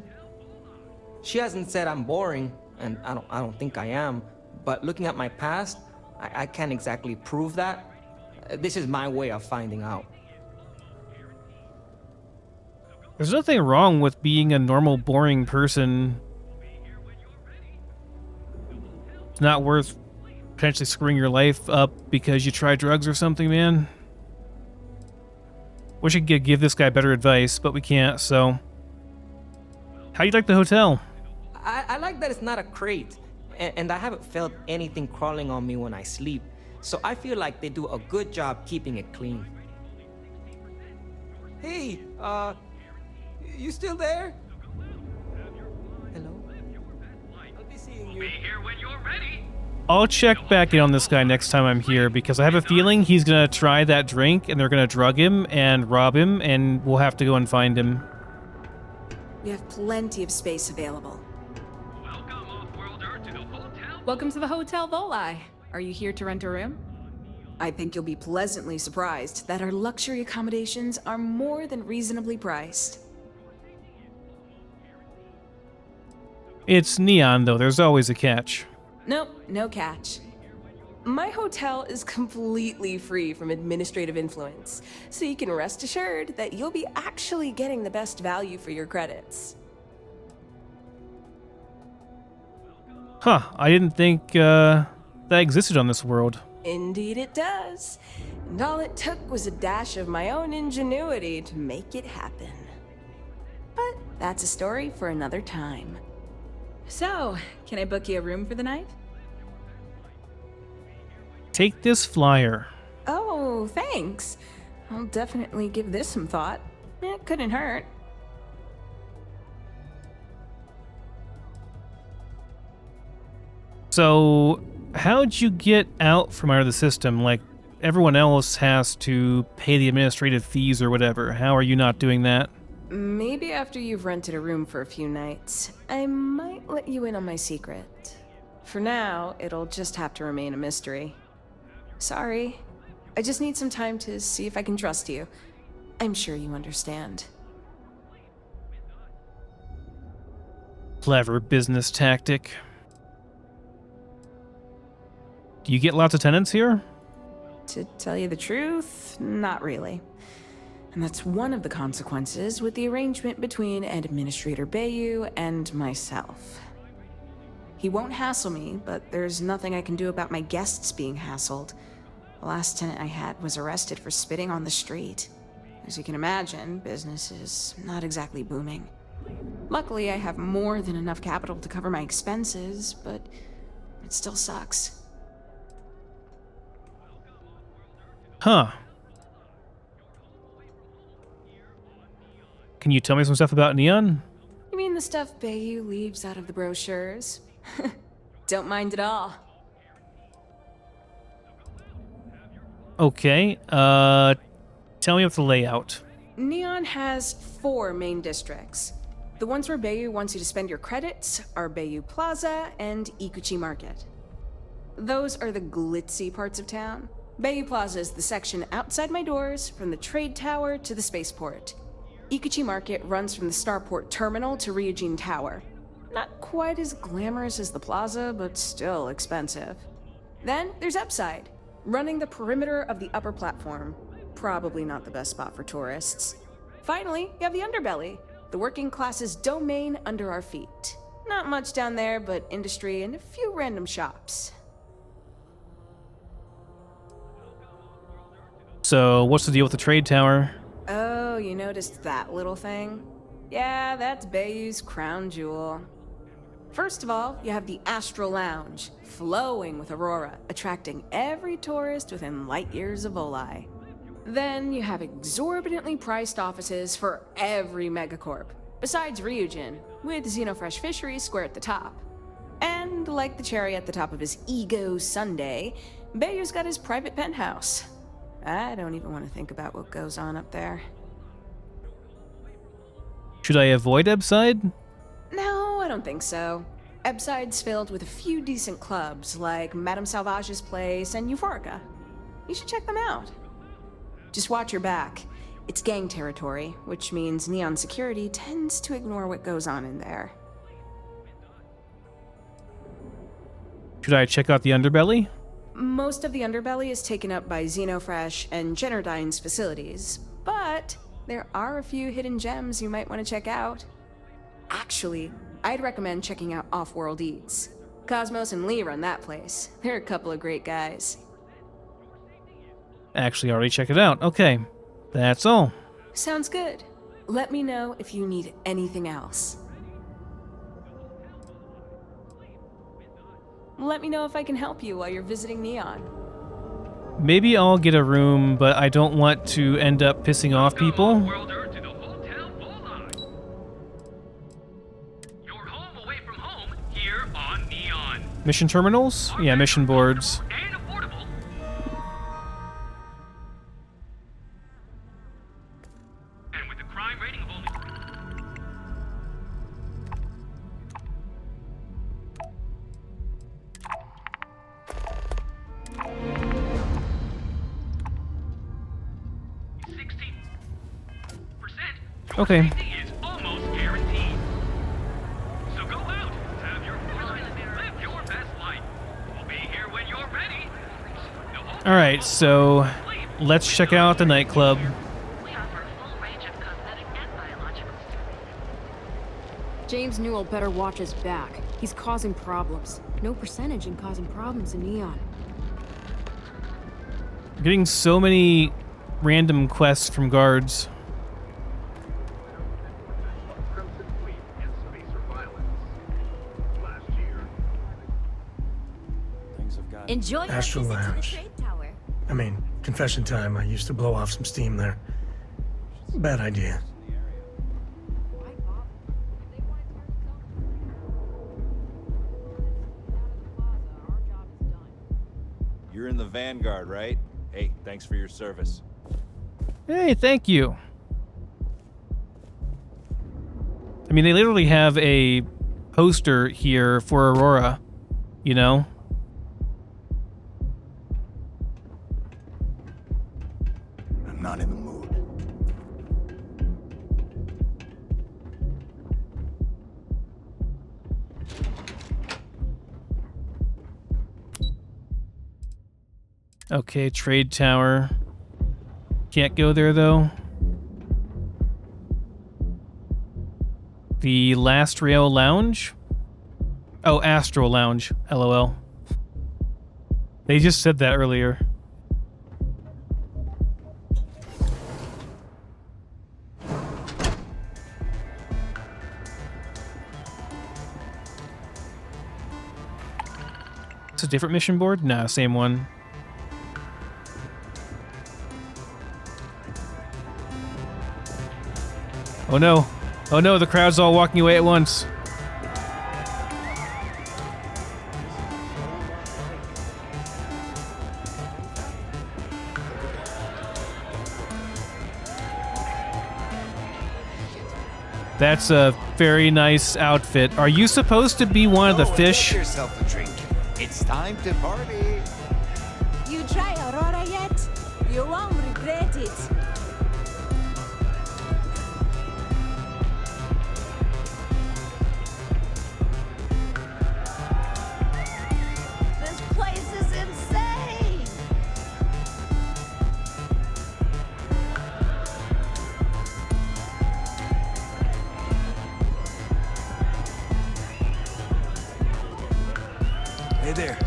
She hasn't said I'm boring, and I don't think I am. But looking at my past, I can't exactly prove that. This is my way of finding out. There's nothing wrong with being a normal, boring person. It's not worth potentially screwing your life up because you try drugs or something, man. Wish I could give this guy better advice, but we can't, so... How do you like the hotel? I like that it's not a crate, and I haven't felt anything crawling on me when I sleep, so I feel like they do a good job keeping it clean. Hey, you still there? Hello? I'll be seeing you. Be here when you're ready. I'll check back in on this guy next time I'm here, because I have a feeling he's gonna try that drink, and they're gonna drug him and rob him, and we'll have to go and find him. We have plenty of space available. Welcome to the Hotel Volai. Are you here to rent a room? I think you'll be pleasantly surprised that our luxury accommodations are more than reasonably priced. It's Neon, though. There's always a catch. Nope, no catch. My hotel is completely free from administrative influence, so you can rest assured that you'll be actually getting the best value for your credits. Huh, I didn't think that existed on this world. Indeed it does. And all it took was a dash of my own ingenuity to make it happen. But that's a story for another time. So, can I book you a room for the night? Take this flyer. Oh, thanks. I'll definitely give this some thought. It couldn't hurt. So, how'd you get out from under the system? Like, everyone else has to pay the administrative fees or whatever. How are you not doing that? Maybe after you've rented a room for a few nights, I might let you in on my secret. For now, it'll just have to remain a mystery. Sorry. I just need some time to see if I can trust you. I'm sure you understand. Clever business tactic. Do you get lots of tenants here? To tell you the truth, not really. And that's one of the consequences with the arrangement between Administrator Bayou and myself. He won't hassle me, but there's nothing I can do about my guests being hassled. The last tenant I had was arrested for spitting on the street. As you can imagine, business is not exactly booming. Luckily, I have more than enough capital to cover my expenses, but it still sucks. Huh. Can you tell me some stuff about Neon? You mean the stuff Bayou leaves out of the brochures? Don't mind at all. Okay, tell me about the layout. Neon has 4 main districts. The ones where Bayou wants you to spend your credits are Bayou Plaza and Ikuchi Market. Those are the glitzy parts of town. Bayou Plaza is the section outside my doors, from the trade tower to the spaceport. Ikuchi Market runs from the Starport Terminal to Ryujin Tower. Not quite as glamorous as the plaza, but still expensive. Then there's Upside, running the perimeter of the upper platform. Probably not the best spot for tourists. Finally, you have the Underbelly, the working class's domain under our feet. Not much down there, but industry and a few random shops. So, what's the deal with the trade tower? Oh, you noticed that little thing? Yeah, that's Bayou's crown jewel. First of all, you have the Astral Lounge, flowing with Aurora, attracting every tourist within light years of Oli. Then you have exorbitantly priced offices for every megacorp, besides Ryujin, with Xenofresh Fisheries square at the top. And like the cherry at the top of his ego sundae, Bayou's got his private penthouse. I don't even want to think about what goes on up there. Should I avoid Ebside? No, I don't think so. Ebside's filled with a few decent clubs, like Madame Salvage's Place and Euphorica. You should check them out. Just watch your back. It's gang territory, which means Neon security tends to ignore what goes on in there. Should I check out the Underbelly? Most of the Underbelly is taken up by Xenofresh and Generdyne's facilities, but there are a few hidden gems you might want to check out. Actually, I'd recommend checking out Off-World Eats. Cosmos and Lee run that place. They're a couple of great guys. Actually, already checked it out. Okay, that's all. Sounds good. Let me know if you need anything else. Let me know if I can help you while you're visiting Neon. Maybe I'll get a room, but I don't want to end up pissing off people. Mission terminals? Yeah, mission boards. Okay. All right, so let's check out the nightclub. James Newell better watch his back. He's causing problems. No percentage in causing problems in Neon. I'm getting so many random quests from guards. Enjoy your Astral visit to the Lounge. trade tower. I mean, confession time, I used to blow off some steam there. Bad idea. You're in the Vanguard, right? Hey, thanks for your service. Hey, thank you. I mean, they literally have a poster here for Aurora, you know? I'm not in the mood. Okay, trade tower. Can't go there, though. The Last Rail Lounge? Oh, Astral Lounge. LOL. They just said that earlier. It's a different mission board? Nah, same one. Oh no. Oh no, the crowd's all walking away at once. That's a very nice outfit. Are you supposed to be one of the fish? Get yourself a drink. It's time to party. You try Aurora yet? You won't regret it. This place is insane! Hey there.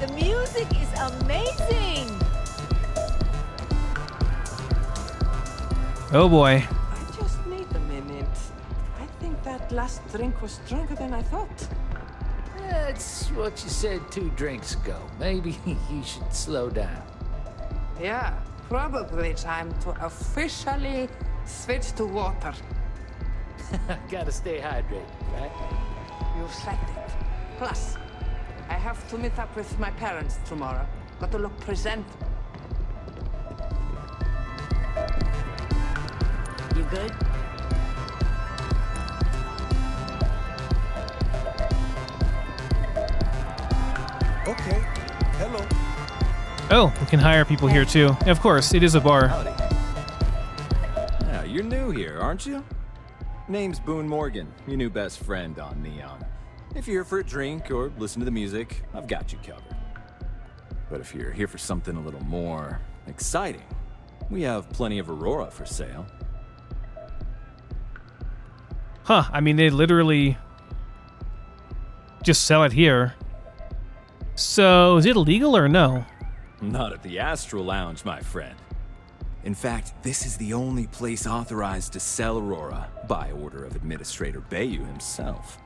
The music is amazing! Oh boy. I just need a minute. I think that last drink was stronger than I thought. That's what you said 2 drinks ago. Maybe you should slow down. Yeah, probably time to officially switch to water. Gotta stay hydrated, right? You said it. Plus, I have to meet up with my parents tomorrow. Got to look presentable. You good? Okay. Hello. Oh, we can hire people here too. Of course, it is a bar. Yeah, you're new here, aren't you? Name's Boone Morgan, your new best friend on Neon. If you're here for a drink or listen to the music, I've got you covered. But if you're here for something a little more exciting, we have plenty of Aurora for sale. Huh, I mean, they literally just sell it here. So, is it illegal or no? Not at the Astral Lounge, my friend. In fact, this is the only place authorized to sell Aurora by order of Administrator Bayou himself.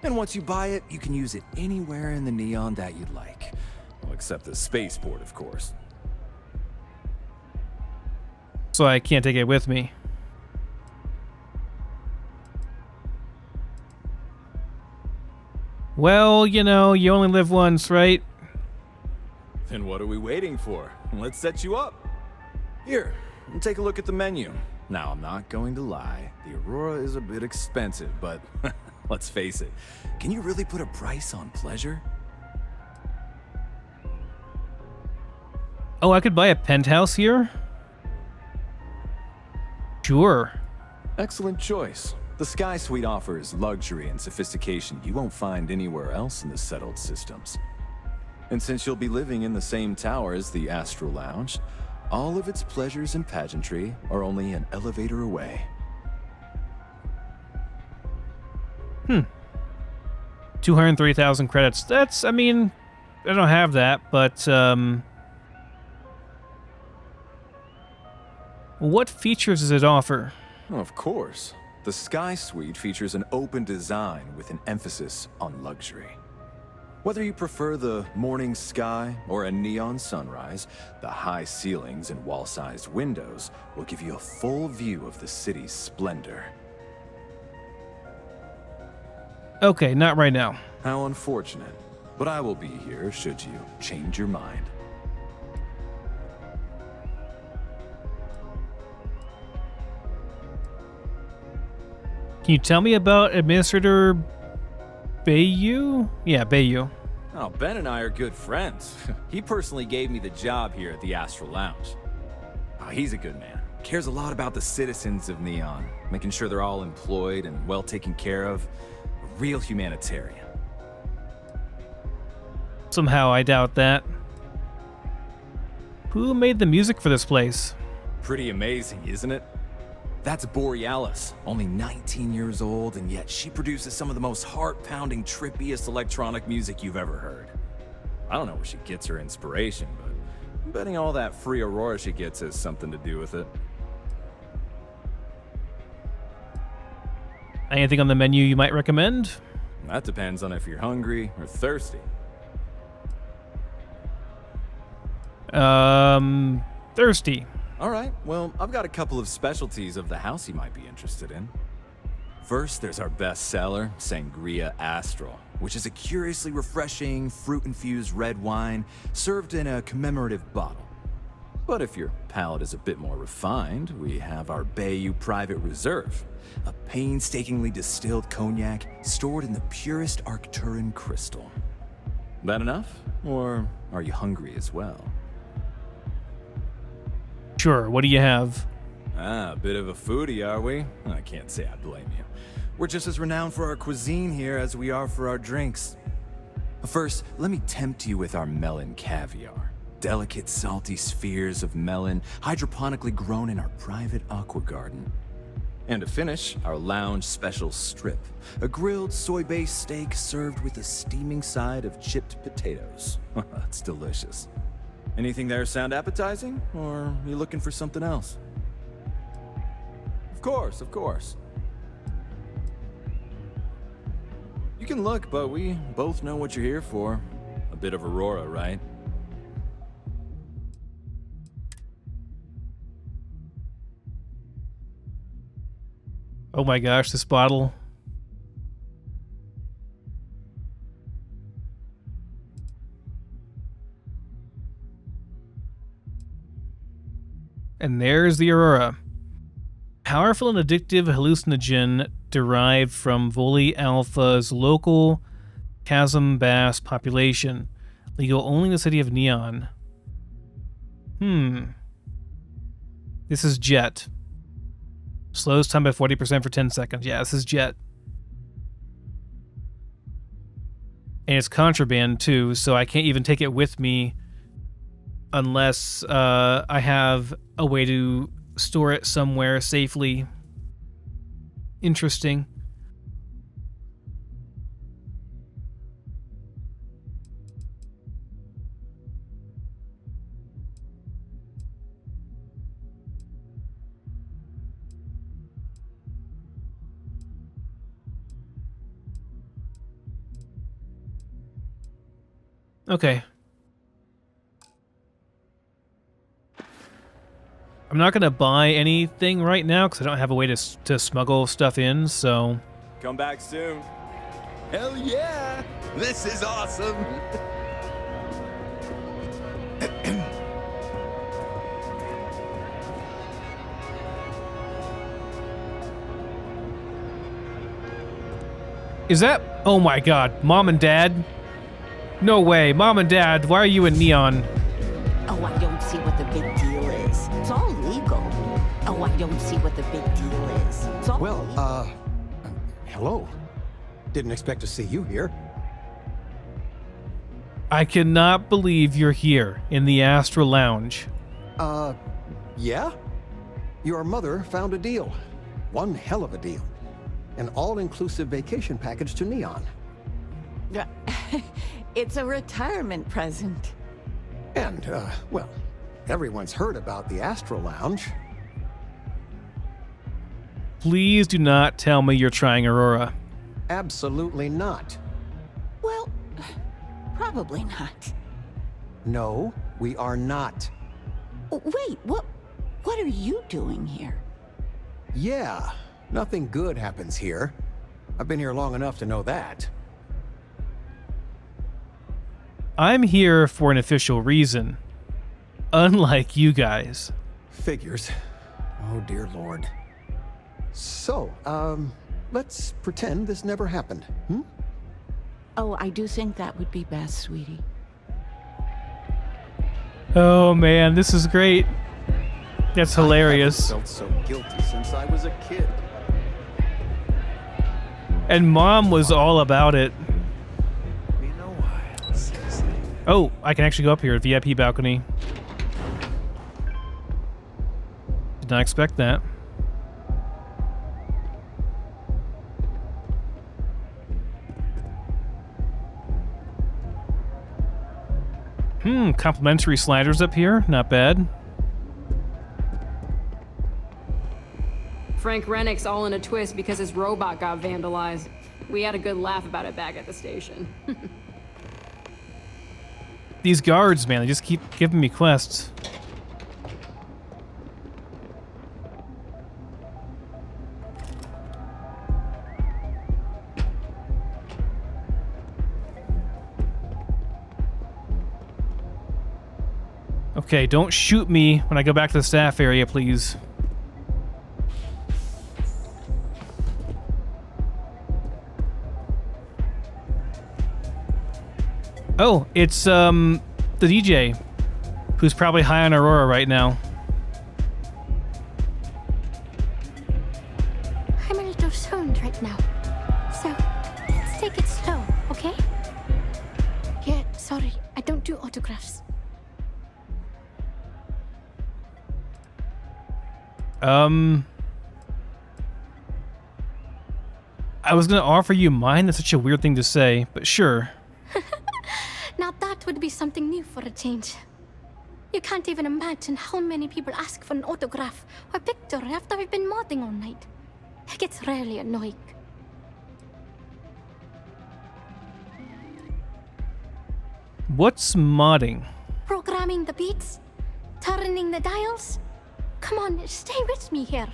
And once you buy it, you can use it anywhere in the Neon that you'd like. Well, except the spaceport, of course. So I can't take it with me. Well, you know, you only live once, right? Then what are we waiting for? Let's set you up. Here, take a look at the menu. Now, I'm not going to lie. The Aurora is a bit expensive, but let's face it. Can you really put a price on pleasure? Oh, I could buy a penthouse here? Sure. Excellent choice. The Sky Suite offers luxury and sophistication you won't find anywhere else in the settled systems. And since you'll be living in the same tower as the Astral Lounge, all of its pleasures and pageantry are only an elevator away. 203,000 credits. That's, I mean, I don't have that, but, what features does it offer? Of course. The Sky Suite features an open design with an emphasis on luxury. Whether you prefer the morning sky or a neon sunrise, the high ceilings and wall-sized windows will give you a full view of the city's splendor. Okay, not right now. How unfortunate. But I will be here should you change your mind. Can you tell me about Administrator Bayou? Yeah, Bayou. Oh, Ben and I are good friends. He personally gave me the job here at the Astral Lounge. Oh, he's a good man. Cares a lot about the citizens of Neon, making sure they're all employed and well taken care of. A real humanitarian. Somehow I doubt that. Who made the music for this place? Pretty amazing, isn't it? That's Borealis, only 19 years old, and yet she produces some of the most heart-pounding, trippiest electronic music you've ever heard. I don't know where she gets her inspiration, but I'm betting all that free Aurora she gets has something to do with it. Anything on the menu you might recommend? That depends on if you're hungry or thirsty. Thirsty. All right, well, I've got a couple of specialties of the house you might be interested in. First, there's our best seller, Sangria Astral, which is a curiously refreshing, fruit-infused red wine served in a commemorative bottle. But if your palate is a bit more refined, we have our Bayou Private Reserve, a painstakingly distilled cognac stored in the purest Arcturan crystal. That enough? Or are you hungry as well? Sure, what do you have? Ah, a bit of a foodie, are we? I can't say I blame you. We're just as renowned for our cuisine here as we are for our drinks. First, let me tempt you with our melon caviar. Delicate, salty spheres of melon, hydroponically grown in our private aqua garden. And to finish, our lounge special strip, a grilled soy-based steak served with a steaming side of chipped potatoes. That's delicious. Anything there sound appetizing, or are you looking for something else? Of course, of course. You can look, but we both know what you're here for. A bit of Aurora, right? Oh my gosh, this bottle. And there's the Aurora. Powerful and addictive hallucinogen derived from Voli Alpha's local chasm bass population. Legal only in the city of Neon. This is Jet. Slows time by 40% for 10 seconds. Yeah, this is Jet. And it's contraband too, so I can't even take it with me unless I have a way to store it somewhere safely. Interesting. Okay. I'm not going to buy anything right now because I don't have a way to smuggle stuff in, so... Come back soon. Hell yeah! This is awesome! Is that... Oh my god, Mom and Dad? No way, Mom and Dad, why are you in Neon? Oh, I don't see what the big deal is. It's all legal. Oh, I don't see what the big deal is. It's all Well, hello. Didn't expect to see you here. I cannot believe you're here in the Astral Lounge. Yeah? Your mother found a deal. One hell of a deal. An all-inclusive vacation package to Neon. It's a retirement present. And, well, everyone's heard about the Astral Lounge. Please do not tell me you're trying Aurora. Absolutely not. Well, probably not. No, we are not. Wait, what are you doing here? Yeah, nothing good happens here. I've been here long enough to know that. I'm here for an official reason. Unlike you guys. Figures. Oh, dear Lord. So, let's pretend this never happened, hmm? Oh, I do think that would be best, sweetie. Oh man, this is great. That's hilarious. I haven't felt so guilty since I was a kid. And Mom was all about it. You know why? Seriously. Oh, I can actually go up here, VIP balcony. Did not expect that. Complimentary sliders up here. Not bad. Frank Rennick's all in a twist because his robot got vandalized. We had a good laugh about it back at the station. These guards, man, they just keep giving me quests. Okay, don't shoot me when I go back to the staff area, please. Oh, it's the DJ, who's probably high on Aurora right now. I'm a little stoned right now, so let's take it slow, okay? Yeah, sorry, I don't do autographs. I was gonna offer you mine. That's such a weird thing to say, but sure. Now that would be something new for a change. You can't even imagine how many people ask for an autograph or picture after I've been modding all night. It gets really annoying. What's modding? Programming the beats, turning the dials. Come on, stay with me here.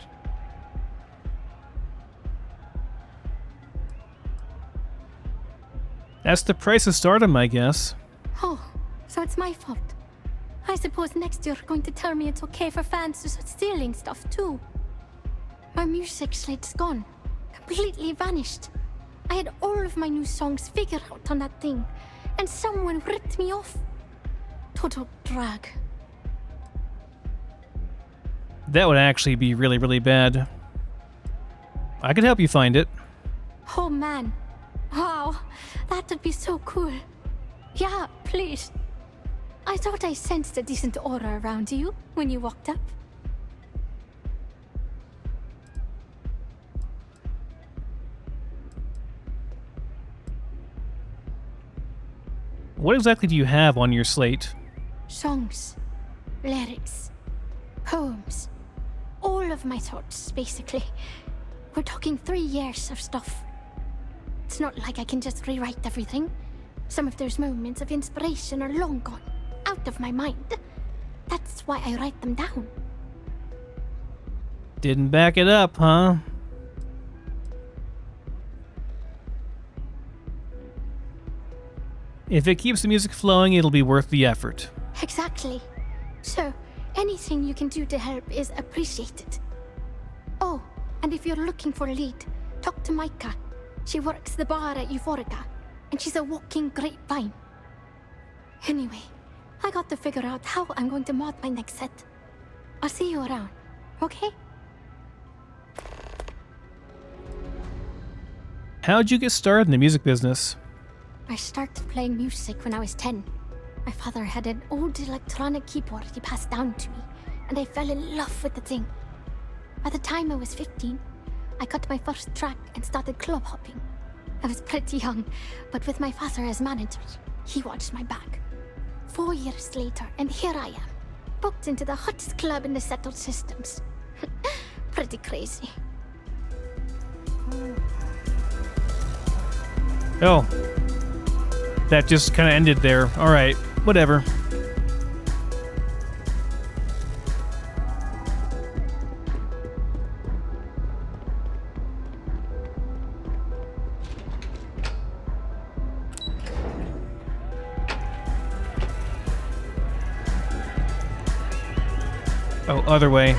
That's the price of stardom, I guess. Oh, so it's my fault. I suppose next you're going to tell me it's okay for fans to start stealing stuff too. My music slate's gone. Completely vanished. I had all of my new songs figured out on that thing, and someone ripped me off. Total drag. That would actually be really, really bad. I could help you find it. Oh man. Wow, that would be so cool. Yeah, please. I thought I sensed a decent aura around you when you walked up. What exactly do you have on your slate? Songs, lyrics, poems. All of my thoughts, basically. We're talking 3 years of stuff. It's not like I can just rewrite everything. Some of those moments of inspiration are long gone, out of my mind. That's why I write them down. Didn't back it up, huh? If it keeps the music flowing, it'll be worth the effort. Exactly. So, anything you can do to help is appreciated. Oh, and if you're looking for a lead, talk to Micah. She works the bar at Euphorica, and she's a walking grapevine. Anyway, I got to figure out how I'm going to mod my next set. I'll see you around, okay? How'd you get started in the music business? I started playing music when I was 10. My father had an old electronic keyboard he passed down to me, and I fell in love with the thing. By the time I was 15, I got my first track and started club hopping. I was pretty young, but with my father as manager, he watched my back. 4 years later, and here I am, booked into the hottest club in the settled systems. Pretty crazy. Oh. That just kind of ended there. All right, whatever. Oh, other way.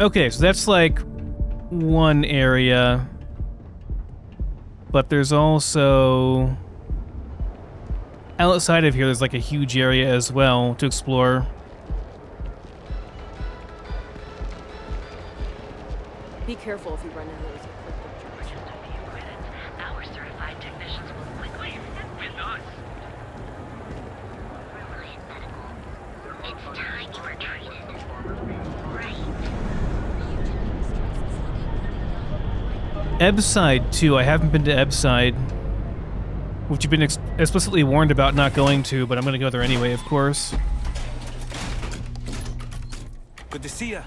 Okay, so that's like one area, but there's also outside of here, there's like a huge area as well to explore. Be careful if you run into those. Our certified technicians will quickly with us. Reliant Medical. It's time you were treated. Ebside too. I haven't been to Ebside, which you've been explicitly warned about not going to, but I'm going to go there anyway, of course. Good to see ya.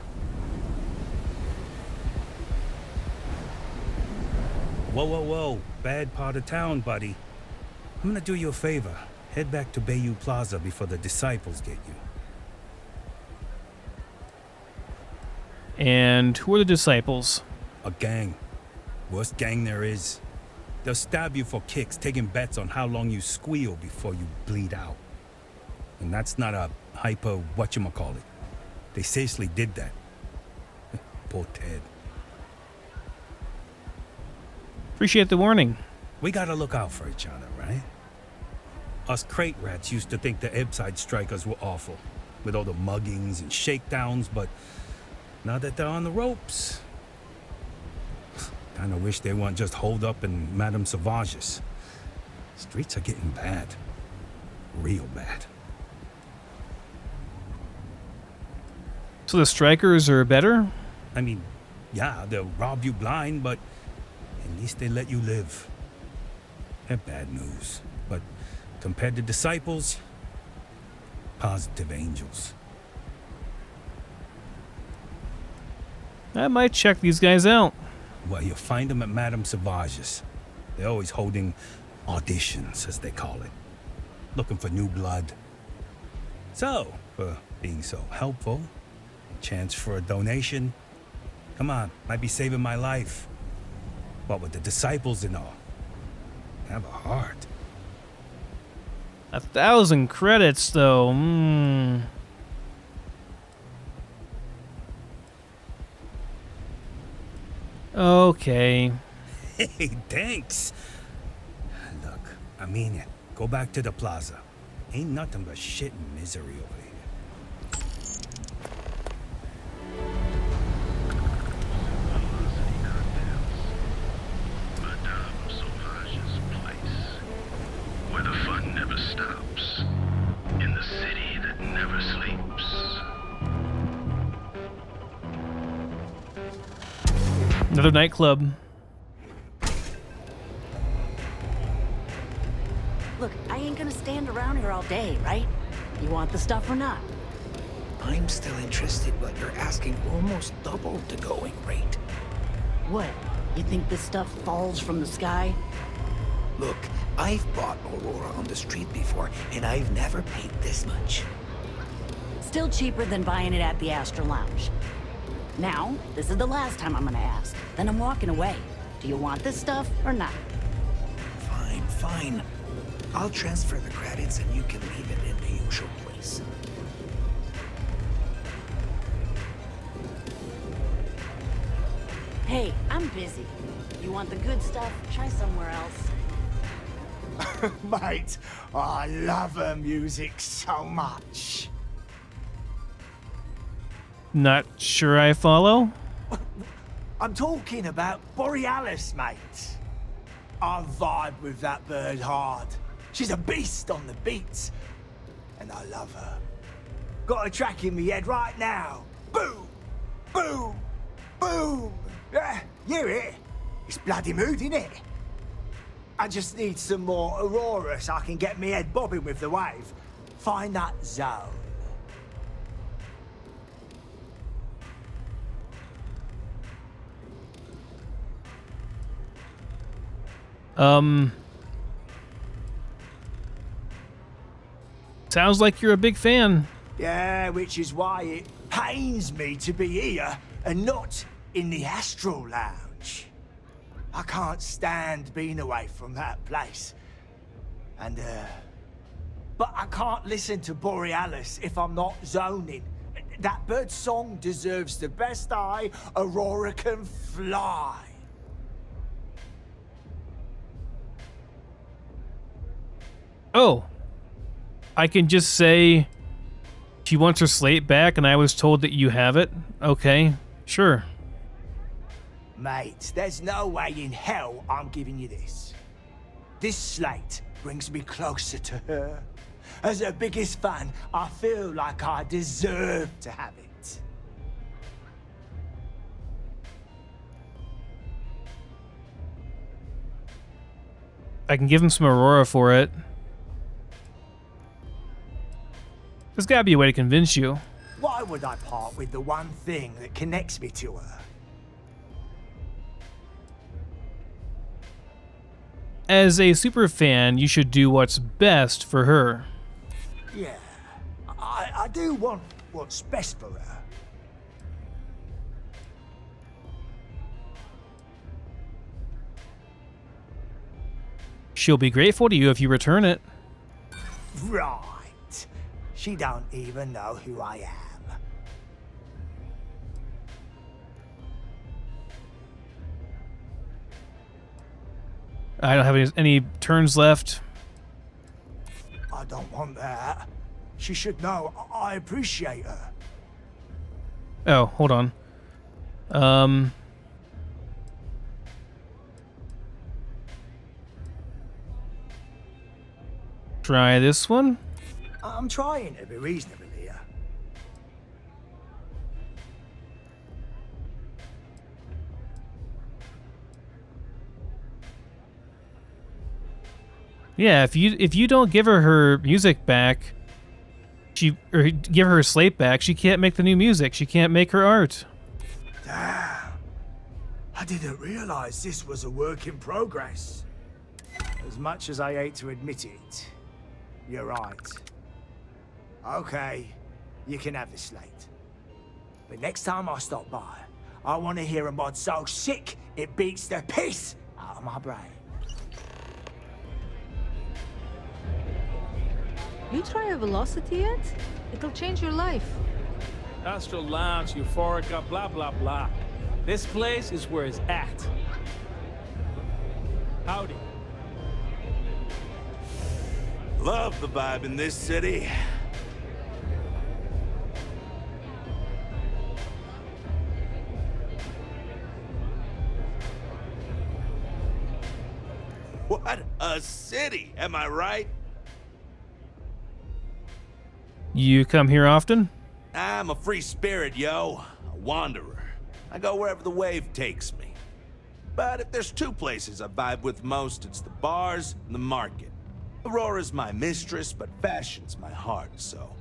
Whoa, whoa, whoa. Bad part of town, buddy. I'm gonna do you a favor. Head back to Bayou Plaza before the disciples get you. And who are the disciples? A gang. Worst gang there is. They'll stab you for kicks, taking bets on how long you squeal before you bleed out. And that's not a hyper whatchamacallit. They seriously did that. Poor Ted. Appreciate the warning. We gotta look out for each other, right? Us crate rats used to think the Ebside strikers were awful, with all the muggings and shakedowns, but now that they're on the ropes, kinda wish they weren't just holed up in Madame Sauvage's. Streets are getting bad. Real bad. So the strikers are better? I mean, yeah, they'll rob you blind, but at least they let you live. They're bad news, but compared to disciples, positive angels. I might check these guys out. Well, you'll find them at Madame Sauvage's. They're always holding auditions, as they call it. Looking for new blood. So, for being so helpful, a chance for a donation. Come on, might be saving my life. What with the disciples and all. Have a heart. 1,000 credits, though. Okay. Hey, thanks. Look, I mean it. Go back to the plaza. Ain't nothing but shit and misery over here. Where the fun never stops. In the city that never sleeps. Another nightclub. Look, I ain't gonna stand around here all day, right? You want the stuff or not? I'm still interested, but you're asking almost double the going rate. What? You think this stuff falls from the sky? Look, I've bought Aurora on the street before, and I've never paid this much. Still cheaper than buying it at the Astral Lounge. Now, this is the last time I'm gonna ask. Then I'm walking away. Do you want this stuff or not? Fine, fine. I'll transfer the credits and you can leave it in the usual place. Hey, I'm busy. You want the good stuff? Try somewhere else. Mate, I love her music so much. Not sure I follow. I'm talking about Borealis, mate. I vibe with that bird hard. She's a beast on the beats, and I love her. Got a track in me head right now. Boom, boom, boom. Yeah, you hear it? It's bloody mood, innit? I just need some more Aurora so I can get me head bobbing with the wave. Find that zone. Sounds like you're a big fan. Yeah, which is why it pains me to be here and not in the Astral Lounge. I can't stand being away from that place. And, but I can't listen to Borealis if I'm not zoning. That bird's song deserves the best eye Aurora can fly. Oh. I can just say she wants her slate back and I was told that you have it. Okay, sure. Mate, there's no way in hell I'm giving you this. This slate brings me closer to her. As her biggest fan, I feel like I deserve to have it. I can give him some Aurora for it. There's gotta be a way to convince you. Why would I part with the one thing that connects me to her? As a super fan, you should do what's best for her. Yeah, I do want what's best for her. She'll be grateful to you if you return it. Right. She don't even know who I am. I don't have any turns left. I don't want that. She should know I appreciate her. Oh, hold on. Try this one. I'm trying to be reasonable here. Yeah, if you don't give her music back, or give her slate back, she can't make the new music. She can't make her art. Damn. I didn't realize this was a work in progress. As much as I hate to admit it, you're right. Okay, you can have the slate. But next time I stop by, I want to hear a mod so sick it beats the piss out of my brain. You try a velocity yet? It'll change your life. Astral Lounge, Euphorica, blah, blah, blah. This place is where it's at. Howdy. Love the vibe in this city. What a city, am I right? You come here often? I'm a free spirit, yo. A wanderer. I go wherever the wave takes me. But if there's two places I vibe with most, it's the bars and the market. Aurora's my mistress, but fashion's my heart, so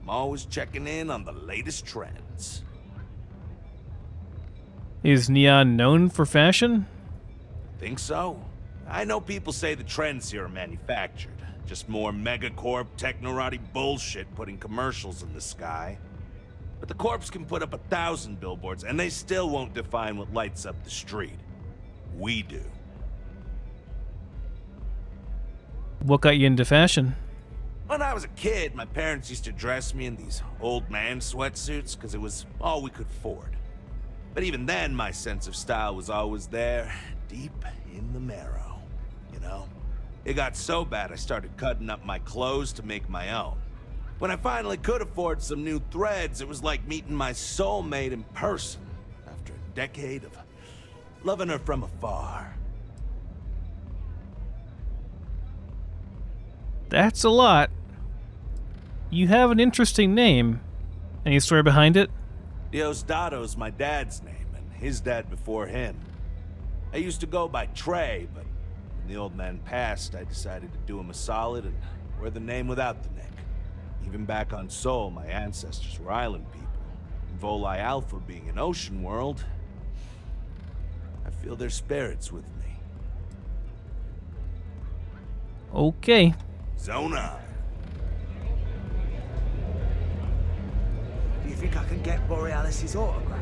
I'm always checking in on the latest trends. Is Neon known for fashion? Think so? I know people say the trends here are manufactured. Just more megacorp, technorati bullshit putting commercials in the sky. But the corps can put up 1,000 billboards, and they still won't define what lights up the street. We do. What got you into fashion? When I was a kid, my parents used to dress me in these old man sweatsuits because it was all we could afford. But even then, my sense of style was always there, deep in the marrow, you know? It got so bad I started cutting up my clothes to make my own. When I finally could afford some new threads, it was like meeting my soulmate in person after a decade of loving her from afar. That's a lot. You have an interesting name. Any story behind it? Diosdado's my dad's name, and his dad before him. I used to go by Trey, but when the old man passed, I decided to do him a solid and wear the name without the nick. Even back on Sol, my ancestors were island people. And Volii Alpha being an ocean world, I feel their spirits with me. Okay. Zona. Do you think I can get Borealis' autograph?